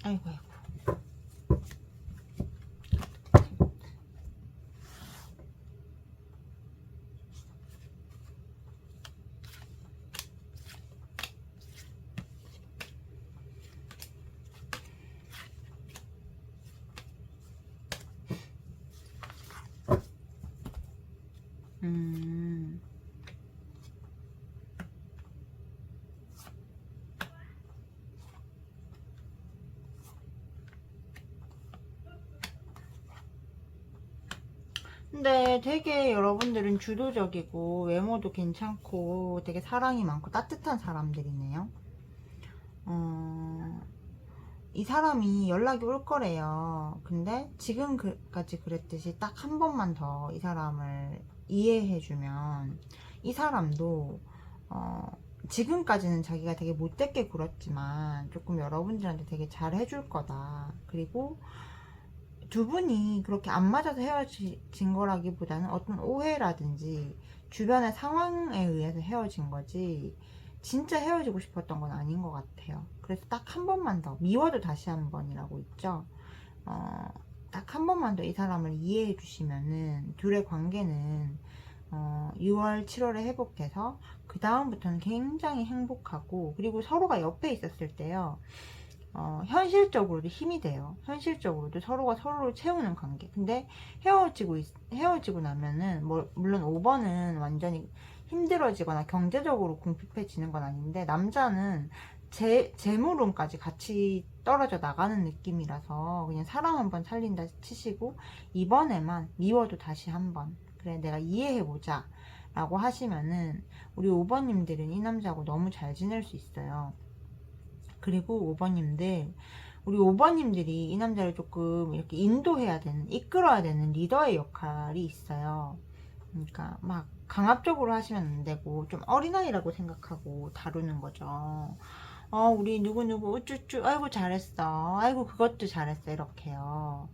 아이고 아이고. 음. 근데 되게 여러분들은 주도적이고 외모도 괜찮고 되게 사랑이 많고 따뜻한 사람들이네요. 이 사람이 연락이 올 거래요. 근데 지금까지 그랬듯이 딱 한 번만 더 이 사람을 이해해주면 이 사람도 지금까지는 자기가 되게 못되게 굴었지만 조금 여러분들한테 되게 잘 해줄 거다. 그리고 두 분이 그렇게 안 맞아서 헤어진 거라기보다는 어떤 오해라든지 주변의 상황에 의해서 헤어진 거지 진짜 헤어지고 싶었던 건 아닌 것 같아요. 그래서 딱 한 번만 더, 미워도 다시 한 번이라고 있죠. 딱 한 번만 더 이 사람을 이해해 주시면은 둘의 관계는 6월, 7월에 회복돼서 그 다음부터는 굉장히 행복하고, 그리고 서로가 옆에 있었을 때요, 현실적으로도 힘이 돼요. 현실적으로도 서로가 서로를 채우는 관계. 근데 헤어지고 나면은, 물론 5번은 완전히 힘들어지거나 경제적으로 궁핍해지는 건 아닌데, 남자는 재물운까지 같이 떨어져 나가는 느낌이라서 그냥 사람 한번 살린다 치시고, 이번에만 미워도 다시 한번, 그래, 내가 이해해보자 라고 하시면은, 우리 5번님들은 이 남자하고 너무 잘 지낼 수 있어요. 그리고 5번님들, 우리 5번님들이 이 남자를 조금 이렇게 인도해야 되는, 이끌어야 되는 리더의 역할이 있어요. 그러니까 막 강압적으로 하시면 안 되고 좀 어린아이라고 생각하고 다루는 거죠. 우리 누구누구 우쭈쭈, 아이고 잘했어, 아이고 그것도 잘했어, 이렇게요.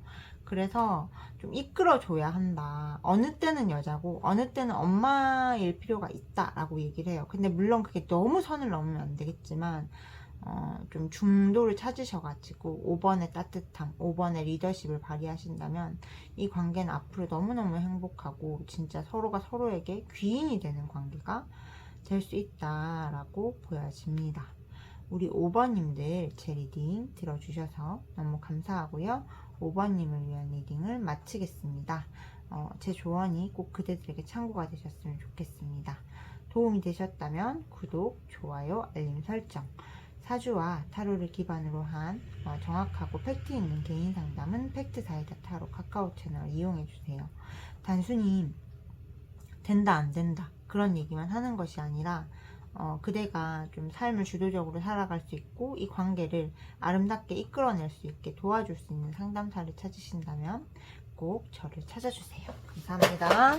그래서 좀 이끌어줘야 한다. 어느 때는 여자고 어느 때는 엄마일 필요가 있다라고 얘기를 해요. 근데 물론 그게 너무 선을 넘으면 안 되겠지만 좀 중도를 찾으셔가지고 5번의 따뜻함, 5번의 리더십을 발휘하신다면 이 관계는 앞으로 너무너무 행복하고 진짜 서로가 서로에게 귀인이 되는 관계가 될 수 있다라고 보여집니다. 우리 5번님들 제 리딩 들어주셔서 너무 감사하고요. 5번님을 위한 리딩을 마치겠습니다. 제 조언이 꼭 그대들에게 참고가 되셨으면 좋겠습니다. 도움이 되셨다면 구독, 좋아요, 알림 설정. 사주와 타로를 기반으로 한 정확하고 팩트 있는 개인 상담은 팩트사이다 타로 카카오 채널 이용해주세요. 단순히 된다 안 된다 그런 얘기만 하는 것이 아니라 그대가 좀 삶을 주도적으로 살아갈 수 있고 이 관계를 아름답게 이끌어낼 수 있게 도와줄 수 있는 상담사를 찾으신다면 꼭 저를 찾아주세요. 감사합니다.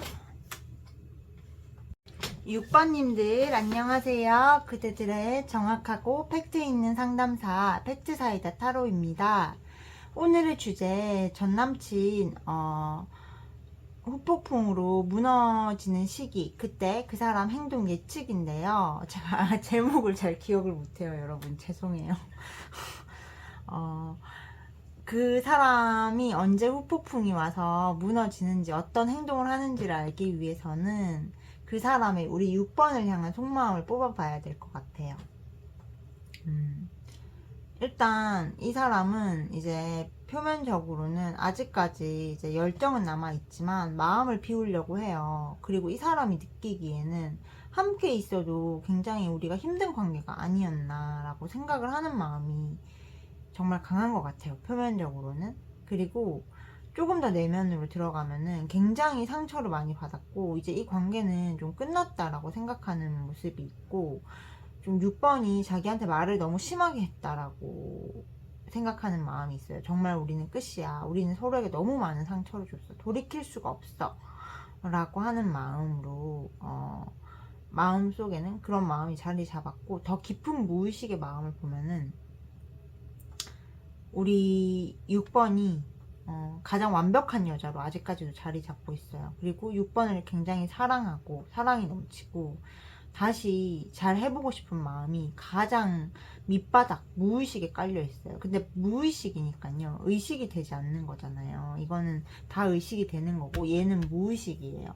6번님들 안녕하세요. 그대들의 정확하고 팩트 있는 상담사 팩트사이다 타로입니다. 오늘의 주제 전남친 후폭풍으로 무너지는 시기, 그때 그 사람 행동 예측인데요. 제가 제목을 잘 기억을 못해요. 여러분 죄송해요. 그 사람이 언제 후폭풍이 와서 무너지는지 어떤 행동을 하는지를 알기 위해서는 그 사람의 우리 6번을 향한 속마음을 뽑아봐야 될 것 같아요. 일단 이 사람은 이제 표면적으로는 아직까지 이제 열정은 남아있지만 마음을 비우려고 해요. 그리고 이 사람이 느끼기에는 함께 있어도 굉장히 우리가 힘든 관계가 아니었나 라고 생각을 하는 마음이 정말 강한 것 같아요. 표면적으로는. 그리고 조금 더 내면으로 들어가면은 굉장히 상처를 많이 받았고 이제 이 관계는 좀 끝났다라고 생각하는 모습이 있고 좀 6번이 자기한테 말을 너무 심하게 했다라고 생각하는 마음이 있어요. 정말 우리는 끝이야. 우리는 서로에게 너무 많은 상처를 줬어. 돌이킬 수가 없어. 라고 하는 마음으로 마음속에는 그런 마음이 자리 잡았고 더 깊은 무의식의 마음을 보면은 우리 6번이 가장 완벽한 여자로 아직까지도 자리 잡고 있어요. 그리고 6번을 굉장히 사랑하고 사랑이 넘치고 다시 잘 해보고 싶은 마음이 가장 밑바닥 무의식에 깔려 있어요. 근데 무의식이니까요. 의식이 되지 않는 거잖아요. 이거는 다 의식이 되는 거고 얘는 무의식이에요.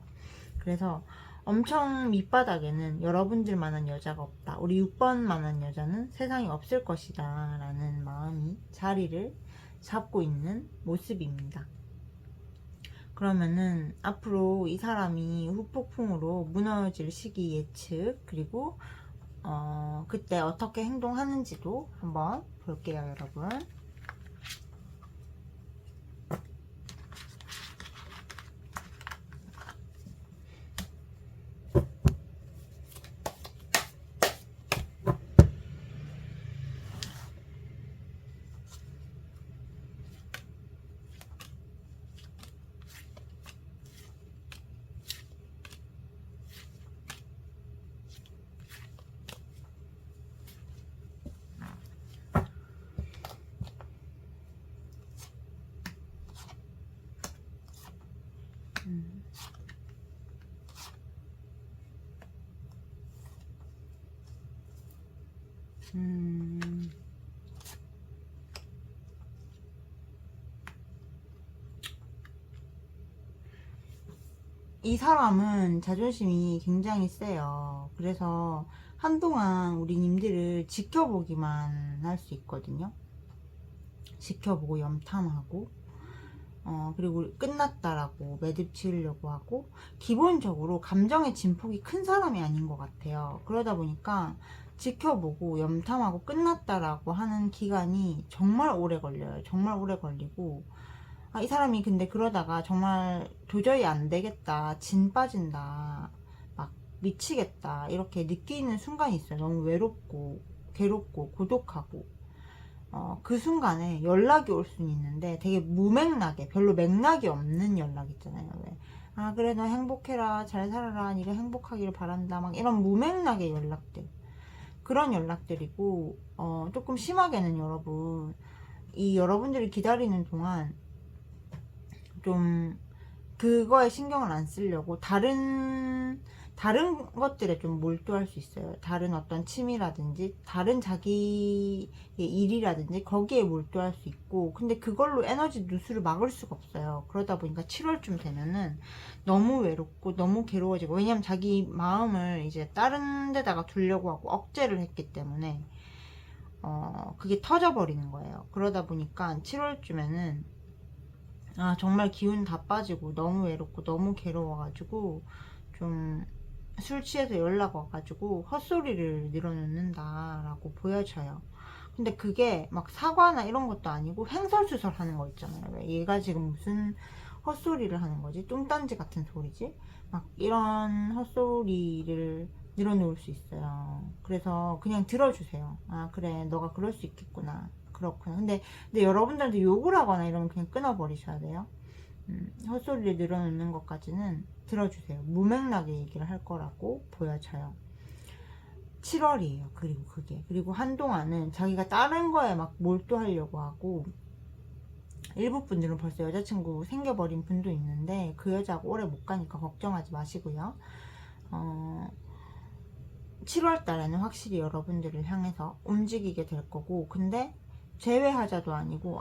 그래서 엄청 밑바닥에는 여러분들만한 여자가 없다. 우리 6번만한 여자는 세상에 없을 것이다 라는 마음이 자리를 잡고 있는 모습입니다. 그러면은 앞으로 이 사람이 후폭풍으로 무너질 시기 예측 그리고 그때 어떻게 행동하는지도 한번 볼게요, 여러분. 이 사람은 자존심이 굉장히 세요. 그래서 한동안 우리 님들을 지켜보기만 할 수 있거든요. 지켜보고 염탐하고 그리고 끝났다라고 매듭 지으려고 하고 기본적으로 감정의 진폭이 큰 사람이 아닌 것 같아요. 그러다 보니까 지켜보고 염탐하고 끝났다라고 하는 기간이 정말 오래 걸려요. 정말 오래 걸리고 이 사람이 근데 그러다가 정말 도저히 안 되겠다, 진 빠진다, 막 미치겠다 이렇게 느끼는 순간이 있어요. 너무 외롭고 괴롭고 고독하고 그 순간에 연락이 올 수는 있는데 되게 무맥락에 별로 맥락이 없는 연락 있잖아요. 왜? 그래 너 행복해라, 잘 살아라, 네가 행복하기를 바란다, 막 이런 무맥락의 연락들, 그런 연락들이고 조금 심하게는 여러분 이 여러분들이 기다리는 동안 좀 그거에 신경을 안 쓰려고 다른 다른 것들에 좀 몰두할 수 있어요. 다른 어떤 취미라든지 다른 자기의 일이라든지 거기에 몰두할 수 있고, 근데 그걸로 에너지 누수를 막을 수가 없어요. 그러다 보니까 7월쯤 되면은 너무 외롭고 너무 괴로워지고, 왜냐면 자기 마음을 이제 다른 데다가 두려고 하고 억제를 했기 때문에 그게 터져버리는 거예요. 그러다 보니까 7월쯤에는 정말 기운 다 빠지고 너무 외롭고 너무 괴로워가지고 좀 술 취해서 연락 와가지고 헛소리를 늘어놓는다라고 보여져요. 근데 그게 막 사과나 이런 것도 아니고 횡설수설 하는 거 있잖아요. 왜 얘가 지금 무슨 헛소리를 하는 거지? 뚱딴지 같은 소리지? 막 이런 헛소리를 늘어놓을 수 있어요. 그래서 그냥 들어주세요. 그래, 너가 그럴 수 있겠구나. 그렇구나. 근데 여러분들한테 욕을 하거나 이러면 그냥 끊어버리셔야 돼요. 헛소리를 늘어놓는 것까지는 들어주세요. 무맥락의 얘기를 할 거라고 보여져요. 7월이에요. 그리고 한동안은 자기가 다른 거에 막 몰두하려고 하고, 일부 분들은 벌써 여자친구 생겨버린 분도 있는데 그 여자하고 오래 못 가니까 걱정하지 마시고요. 7월 달에는 확실히 여러분들을 향해서 움직이게 될 거고, 근데 제외하자도 아니고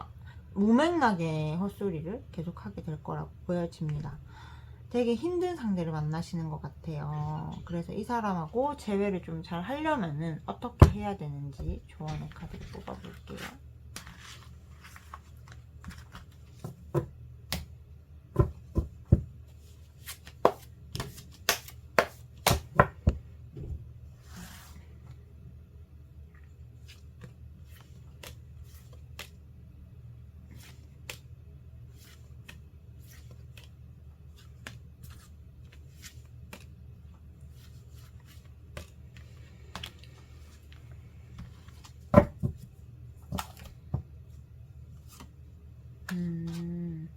무맥락의 헛소리를 계속하게 될 거라고 보여집니다. 되게 힘든 상대를 만나시는 것 같아요. 그래서 이 사람하고 재회를 좀 잘 하려면은 어떻게 해야 되는지 조언의 카드를 뽑아볼게요. 음...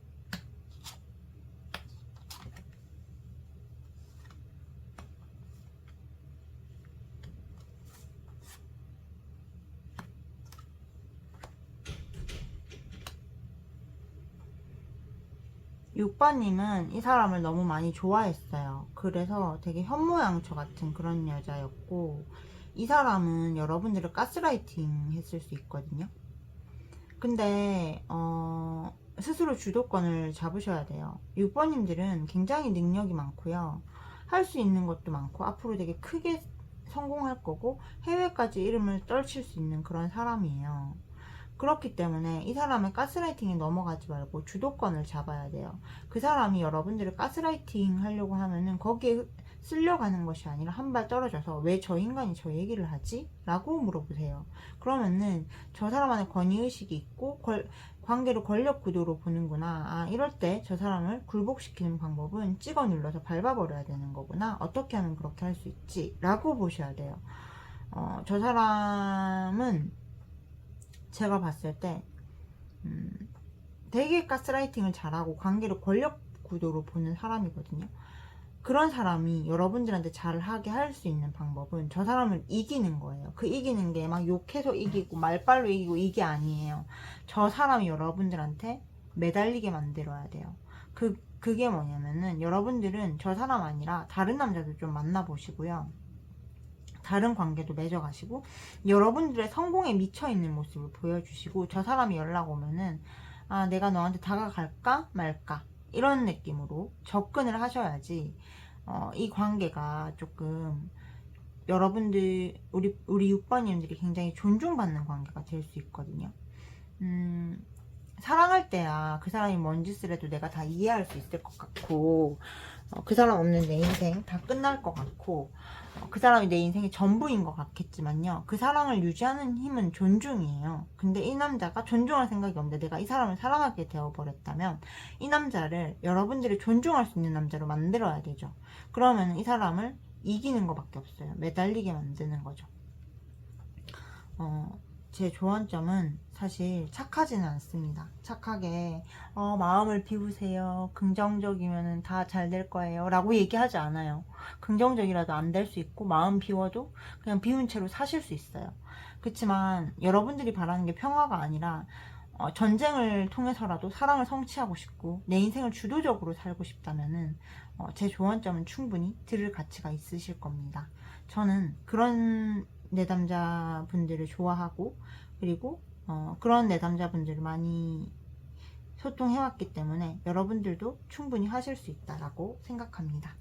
6번님은 이 사람을 너무 많이 좋아했어요. 그래서 되게 현모양처 같은 그런 여자였고, 이 사람은 여러분들을 가스라이팅 했을 수 있거든요. 근데 스스로 주도권을 잡으셔야 돼요. 6번님들은 굉장히 능력이 많고요. 할 수 있는 것도 많고 앞으로 되게 크게 성공할 거고 해외까지 이름을 떨칠 수 있는 그런 사람이에요. 그렇기 때문에 이 사람의 가스라이팅에 넘어가지 말고 주도권을 잡아야 돼요. 그 사람이 여러분들을 가스라이팅 하려고 하면은 거기에 쓸려가는 것이 아니라 한 발 떨어져서 왜 저 인간이 저 얘기를 하지? 라고 물어보세요. 그러면은 저 사람 안에 권위의식이 있고 관계를 권력 구도로 보는구나. 이럴 때 저 사람을 굴복시키는 방법은 찍어 눌러서 밟아버려야 되는 거구나. 어떻게 하면 그렇게 할 수 있지? 라고 보셔야 돼요. 저 사람은 제가 봤을 때 되게 가스라이팅을 잘하고 관계를 권력 구도로 보는 사람이거든요. 그런 사람이 여러분들한테 잘하게 할 수 있는 방법은 저 사람을 이기는 거예요. 그 이기는 게 막 욕해서 이기고 말빨로 이기고 이게 아니에요. 저 사람이 여러분들한테 매달리게 만들어야 돼요. 그게 뭐냐면은 여러분들은 저 사람 아니라 다른 남자들 좀 만나보시고요. 다른 관계도 맺어가시고 여러분들의 성공에 미쳐있는 모습을 보여주시고, 저 사람이 연락 오면은 내가 너한테 다가갈까 말까 이런 느낌으로 접근을 하셔야지 이 관계가 조금 여러분들 우리 6번님들이 굉장히 존중받는 관계가 될 수 있거든요. 사랑할 때야 그 사람이 뭔 짓을 해도 내가 다 이해할 수 있을 것 같고, 그 사람 없는 내 인생 다 끝날 것 같고, 그 사람이 내 인생의 전부인 것 같겠지만요, 그 사랑을 유지하는 힘은 존중이에요. 근데 이 남자가 존중할 생각이 없는데 내가 이 사람을 사랑하게 되어버렸다면 이 남자를 여러분들이 존중할 수 있는 남자로 만들어야 되죠. 그러면 이 사람을 이기는 것밖에 없어요. 매달리게 만드는 거죠. 제 조언점은 사실 착하지는 않습니다. 착하게 마음을 비우세요, 긍정적이면 다 잘 될 거예요 라고 얘기하지 않아요. 긍정적이라도 안 될 수 있고 마음 비워도 그냥 비운 채로 사실 수 있어요. 그렇지만 여러분들이 바라는 게 평화가 아니라 전쟁을 통해서라도 사랑을 성취하고 싶고 내 인생을 주도적으로 살고 싶다면은 제 조언점은 충분히 들을 가치가 있으실 겁니다. 저는 그런 내담자분들을 좋아하고 그리고 그런 내담자분들을 많이 소통해왔기 때문에 여러분들도 충분히 하실 수 있다라고 생각합니다.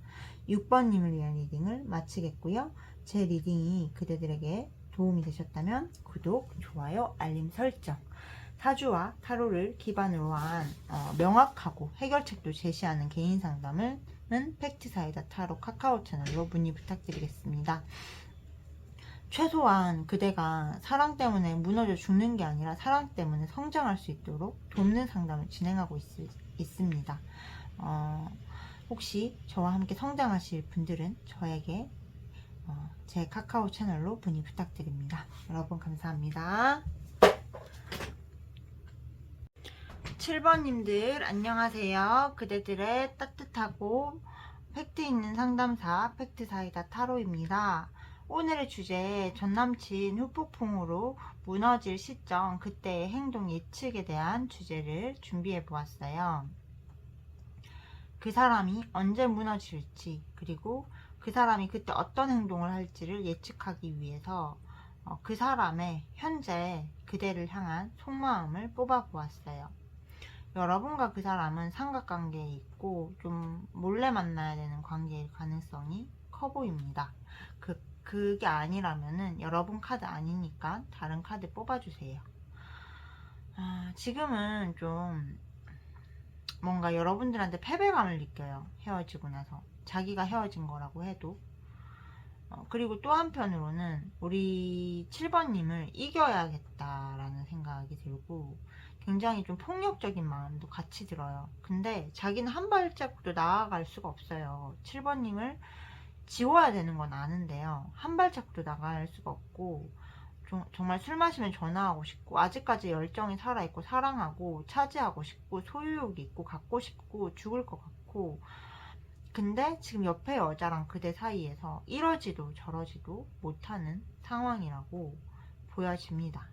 6번님을 위한 리딩을 마치겠고요. 제 리딩이 그대들에게 도움이 되셨다면 구독, 좋아요, 알림 설정, 사주와 타로를 기반으로 한 명확하고 해결책도 제시하는 개인 상담은 팩트사이다 타로 카카오 채널로 문의 부탁드리겠습니다. 최소한 그대가 사랑 때문에 무너져 죽는 게 아니라 사랑 때문에 성장할 수 있도록 돕는 상담을 진행하고 있습니다. 혹시 저와 함께 성장하실 분들은 저에게 제 카카오 채널로 문의 부탁드립니다. 여러분 감사합니다. 7번님들 안녕하세요. 그대들의 따뜻하고 팩트 있는 상담사 팩트사이다 타로입니다. 오늘의 주제, 전남친 후폭풍으로 무너질 시점, 그때의 행동 예측에 대한 주제를 준비해 보았어요. 그 사람이 언제 무너질지, 그리고 그 사람이 그때 어떤 행동을 할지를 예측하기 위해서 그 사람의 현재 그대를 향한 속마음을 뽑아 보았어요. 여러분과 그 사람은 삼각관계에 있고 좀 몰래 만나야 되는 관계일 가능성이 커 보입니다. 그게 아니라면은 여러분 카드 아니니까 다른 카드 뽑아주세요. 지금은 좀 뭔가 여러분들한테 패배감을 느껴요. 헤어지고 나서 자기가 헤어진 거라고 해도 그리고 또 한편으로는 우리 7번님을 이겨야겠다라는 생각이 들고 굉장히 좀 폭력적인 마음도 같이 들어요. 근데 자기는 한 발짝도 나아갈 수가 없어요. 7번님을 지워야 되는 건 아는데요. 한 발짝도 나갈 수가 없고 정말 술 마시면 전화하고 싶고 아직까지 열정이 살아있고 사랑하고 차지하고 싶고 소유욕이 있고 갖고 싶고 죽을 것 같고 근데 지금 옆에 여자랑 그대 사이에서 이러지도 저러지도 못하는 상황이라고 보여집니다.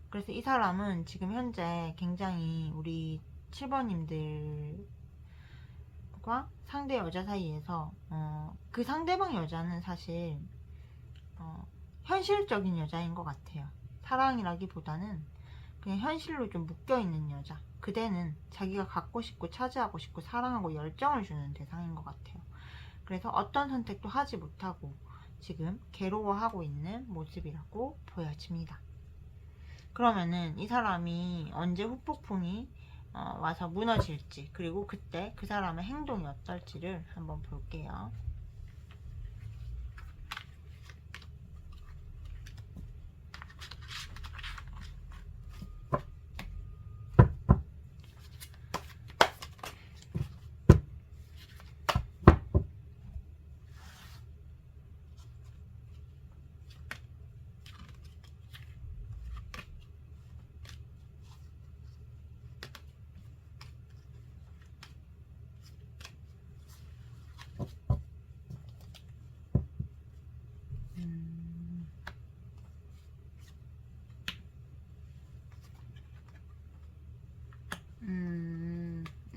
그래서 이 사람은 지금 현재 굉장히 우리 7번님들과 상대 여자 사이에서 그 상대방 여자는 사실 현실적인 여자인 것 같아요. 사랑이라기보다는 그냥 현실로 좀 묶여있는 여자. 그대는 자기가 갖고 싶고 차지하고 싶고 사랑하고 열정을 주는 대상인 것 같아요. 그래서 어떤 선택도 하지 못하고 지금 괴로워하고 있는 모습이라고 보여집니다. 그러면은 이 사람이 언제 후폭풍이 와서 무너질지, 그리고 그때 그 사람의 행동이 어떨지를 한번 볼게요.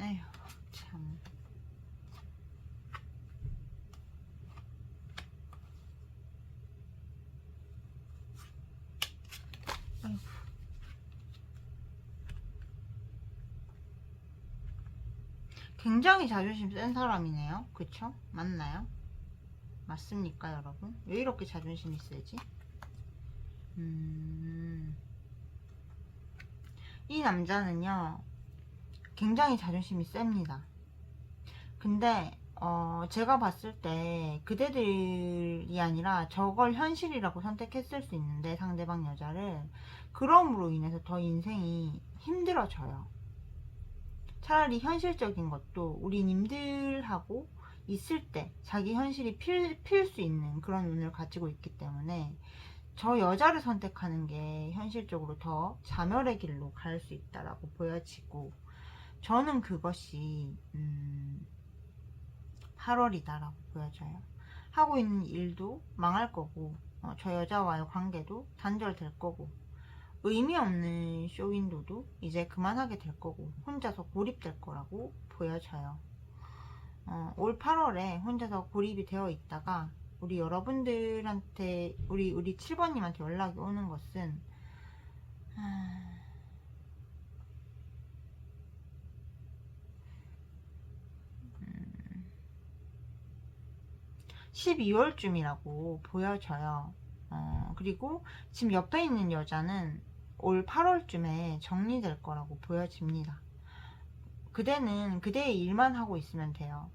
에휴, 참. 아이고. 굉장히 자존심 센 사람이네요. 그쵸? 맞나요? 맞습니까, 여러분? 왜 이렇게 자존심이 세지? 이 남자는요, 굉장히 자존심이 셉니다. 근데 제가 봤을 때 그대들이 아니라 저걸 현실이라고 선택했을 수 있는데 상대방 여자를 그럼으로 인해서 더 인생이 힘들어져요. 차라리 현실적인 것도 우리 님들하고 있을 때 자기 현실이 필 수 있는 그런 운을 가지고 있기 때문에 저 여자를 선택하는 게 현실적으로 더 자멸의 길로 갈 수 있다라고 보여지고 저는 그것이 8월이다라고 보여져요. 하고 있는 일도 망할 거고 저 여자와의 관계도 단절될 거고 의미 없는 쇼윈도도 이제 그만하게 될 거고 혼자서 고립될 거라고 보여져요. 올 8월에 혼자서 고립이 되어 있다가 우리 여러분들한테 우리 7번님한테 연락이 오는 것은 12월쯤이라고 보여져요. 그리고 지금 옆에 있는 여자는 올 8월쯤에 정리될 거라고 보여집니다. 그대는 그대의 일만 하고 있으면 돼요.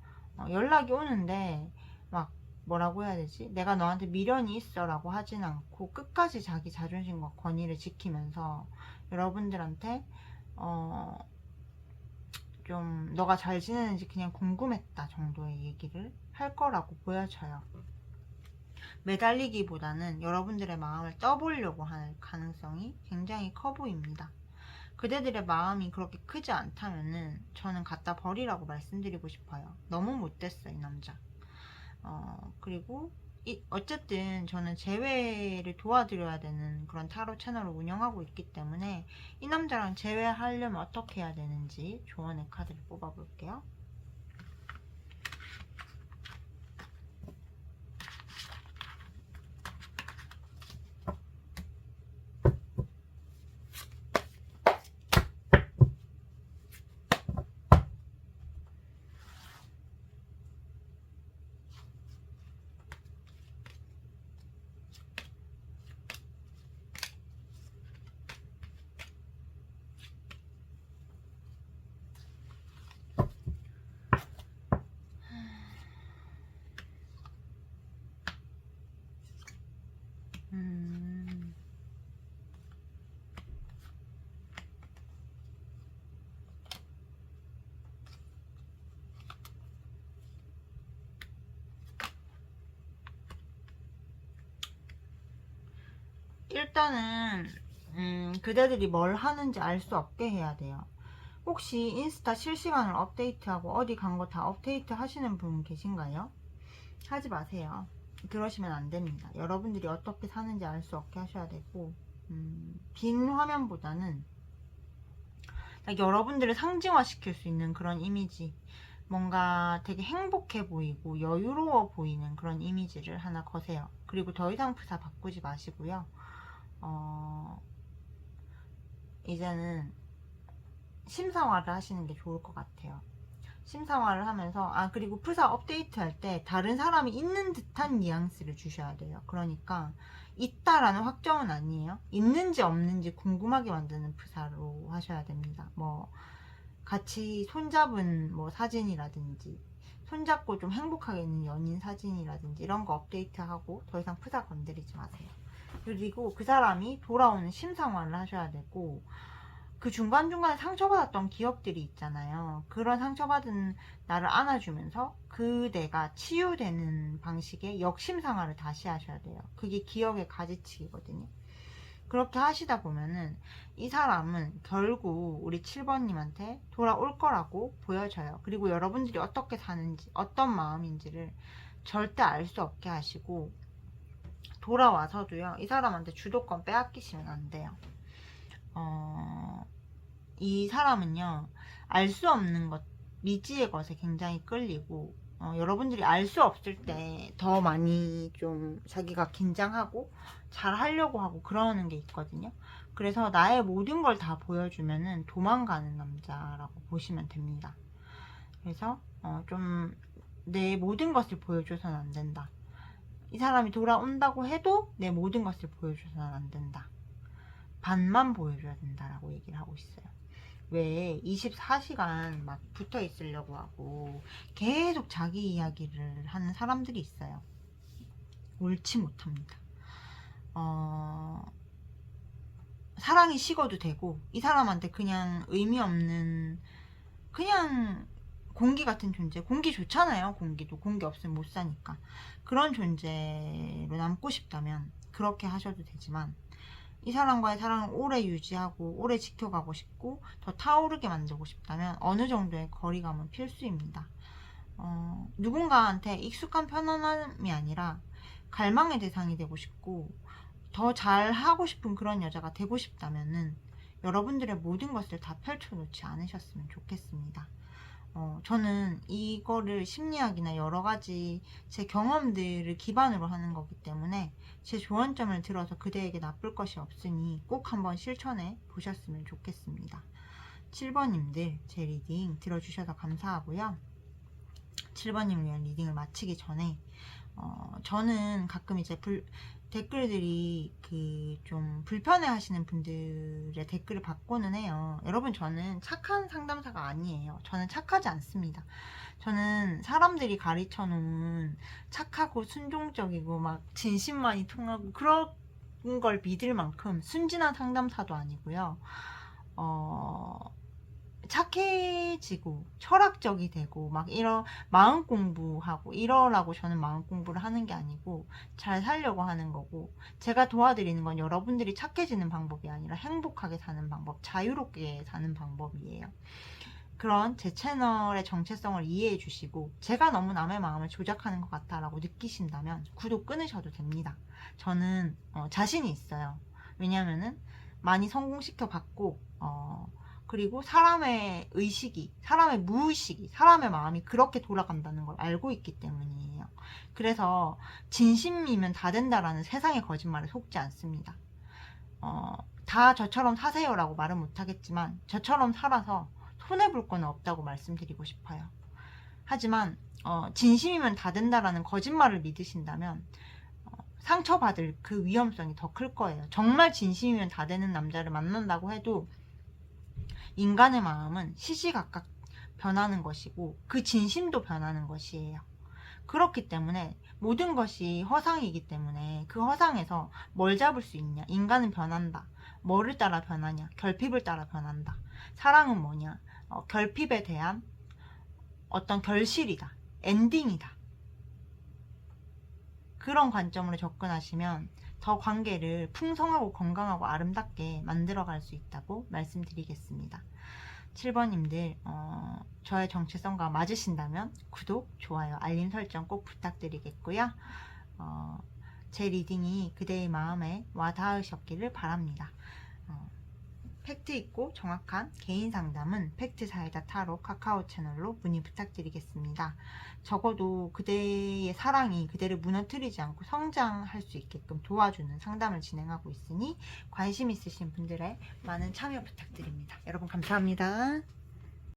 연락이 오는데 막 뭐라고 해야 되지? 내가 너한테 미련이 있어 라고 하진 않고 끝까지 자기 자존심과 권위를 지키면서 여러분들한테 좀 너가 잘 지내는지 그냥 궁금했다 정도의 얘기를 할 거라고 보여져요. 매달리기보다는 여러분들의 마음을 떠보려고 할 가능성이 굉장히 커 보입니다. 그대들의 마음이 그렇게 크지 않다면은 저는 갖다 버리라고 말씀드리고 싶어요. 너무 못됐어 이 남자. 그리고 어쨌든 저는 재회를 도와드려야 되는 그런 타로 채널을 운영하고 있기 때문에 이 남자랑 재회하려면 어떻게 해야 되는지 조언의 카드를 뽑아볼게요. 일단은 그대들이 뭘 하는지 알 수 없게 해야 돼요. 혹시 인스타 실시간으로 업데이트하고 어디 간 거 다 업데이트 하시는 분 계신가요? 하지 마세요. 그러시면 안 됩니다. 여러분들이 어떻게 사는지 알 수 없게 하셔야 되고 빈 화면보다는 여러분들을 상징화시킬 수 있는 그런 이미지, 뭔가 되게 행복해 보이고 여유로워 보이는 그런 이미지를 하나 거세요. 그리고 더 이상 프사 바꾸지 마시고요. 이제는 심사화를 하시는 게 좋을 것 같아요. 심사화를 하면서 그리고 프사 업데이트 할 때 다른 사람이 있는 듯한 뉘앙스를 주셔야 돼요. 그러니까 있다라는 확정은 아니에요. 있는지 없는지 궁금하게 만드는 프사로 하셔야 됩니다. 뭐 같이 손잡은 뭐 사진이라든지 손잡고 좀 행복하게 있는 연인 사진이라든지 이런 거 업데이트하고 더 이상 프사 건드리지 마세요. 그리고 그 사람이 돌아오는 심상화를 하셔야 되고 그 중간중간에 상처받았던 기억들이 있잖아요. 그런 상처받은 나를 안아주면서 그내가 치유되는 방식의 역심상화를 다시 하셔야 돼요. 그게 기억의 가지치기거든요. 그렇게 하시다 보면은 이 사람은 결국 우리 7번님한테 돌아올 거라고 보여져요. 그리고 여러분들이 어떻게 사는지 어떤 마음인지를 절대 알 수 없게 하시고 돌아와서도요 이 사람한테 주도권 빼앗기시면 안 돼요. 이 사람은요 알 수 없는 것, 미지의 것에 굉장히 끌리고 여러분들이 알 수 없을 때 더 많이 좀 자기가 긴장하고 잘 하려고 하고 그러는 게 있거든요. 그래서 나의 모든 걸 다 보여주면은 도망가는 남자라고 보시면 됩니다. 그래서 좀 내 모든 것을 보여줘서는 안 된다. 이 사람이 돌아온다고 해도 내 모든 것을 보여줘서는 안 된다. 반만 보여줘야 된다라고 얘기를 하고 있어요. 왜 24시간 막 붙어 있으려고 하고 계속 자기 이야기를 하는 사람들이 있어요. 옳지 못합니다. 사랑이 식어도 되고 이 사람한테 그냥 의미 없는 그냥 공기 같은 존재, 공기 좋잖아요. 공기도 공기 없으면 못 사니까 그런 존재로 남고 싶다면 그렇게 하셔도 되지만 이 사람과의 사랑을 오래 유지하고 오래 지켜가고 싶고 더 타오르게 만들고 싶다면 어느 정도의 거리감은 필수입니다. 누군가한테 익숙한 편안함이 아니라 갈망의 대상이 되고 싶고 더 잘하고 싶은 그런 여자가 되고 싶다면은 여러분들의 모든 것을 다 펼쳐놓지 않으셨으면 좋겠습니다. 저는 이거를 심리학이나 여러 가지 제 경험들을 기반으로 하는 거기 때문에 제 조언점을 들어서 그대에게 나쁠 것이 없으니 꼭 한번 실천해 보셨으면 좋겠습니다. 7번님들 제 리딩 들어주셔서 감사하고요. 7번님을 위한 리딩을 마치기 전에 저는 가끔 이제 댓글들이 좀 불편해 하시는 분들의 댓글을 받고는 해요. 여러분, 저는 착한 상담사가 아니에요. 저는 착하지 않습니다. 저는 사람들이 가르쳐 놓은 착하고 순종적이고 막 진심만이 통하고 그런 걸 믿을 만큼 순진한 상담사도 아니고요. 착해지고 철학적이 되고 막 이런 마음 공부하고 이러라고 저는 마음 공부를 하는 게 아니고 잘 살려고 하는 거고, 제가 도와드리는 건 여러분들이 착해지는 방법이 아니라 행복하게 사는 방법, 자유롭게 사는 방법이에요. 그런 제 채널의 정체성을 이해해 주시고 제가 너무 남의 마음을 조작하는 것 같다라고 느끼신다면 구독 끊으셔도 됩니다. 저는 자신이 있어요. 왜냐면은 많이 성공시켜 봤고 그리고 사람의 의식이, 사람의 무의식이, 사람의 마음이 그렇게 돌아간다는 걸 알고 있기 때문이에요. 그래서 진심이면 다 된다라는 세상의 거짓말에 속지 않습니다. 다 저처럼 사세요라고 말은 못하겠지만 저처럼 살아서 손해볼 건 없다고 말씀드리고 싶어요. 하지만 진심이면 다 된다라는 거짓말을 믿으신다면 상처받을 그 위험성이 더 클 거예요. 정말 진심이면 다 되는 남자를 만난다고 해도 인간의 마음은 시시각각 변하는 것이고 그 진심도 변하는 것이에요. 그렇기 때문에 모든 것이 허상이기 때문에 그 허상에서 뭘 잡을 수 있냐? 인간은 변한다. 뭐를 따라 변하냐? 결핍을 따라 변한다. 사랑은 뭐냐? 결핍에 대한 어떤 결실이다. 엔딩이다. 그런 관점으로 접근하시면 더 관계를 풍성하고 건강하고 아름답게 만들어갈 수 있다고 말씀드리겠습니다. 7번님들 저의 정체성과 맞으신다면 구독, 좋아요, 알림 설정 꼭 부탁드리겠고요. 제 리딩이 그대의 마음에 와닿으셨기를 바랍니다. 팩트 있고 정확한 개인 상담은 팩트 사이다 타로 카카오 채널로 문의 부탁드리겠습니다. 적어도 그대의 사랑이 그대를 무너뜨리지 않고 성장할 수 있게끔 도와주는 상담을 진행하고 있으니 관심 있으신 분들의 많은 참여 부탁드립니다. 여러분 감사합니다.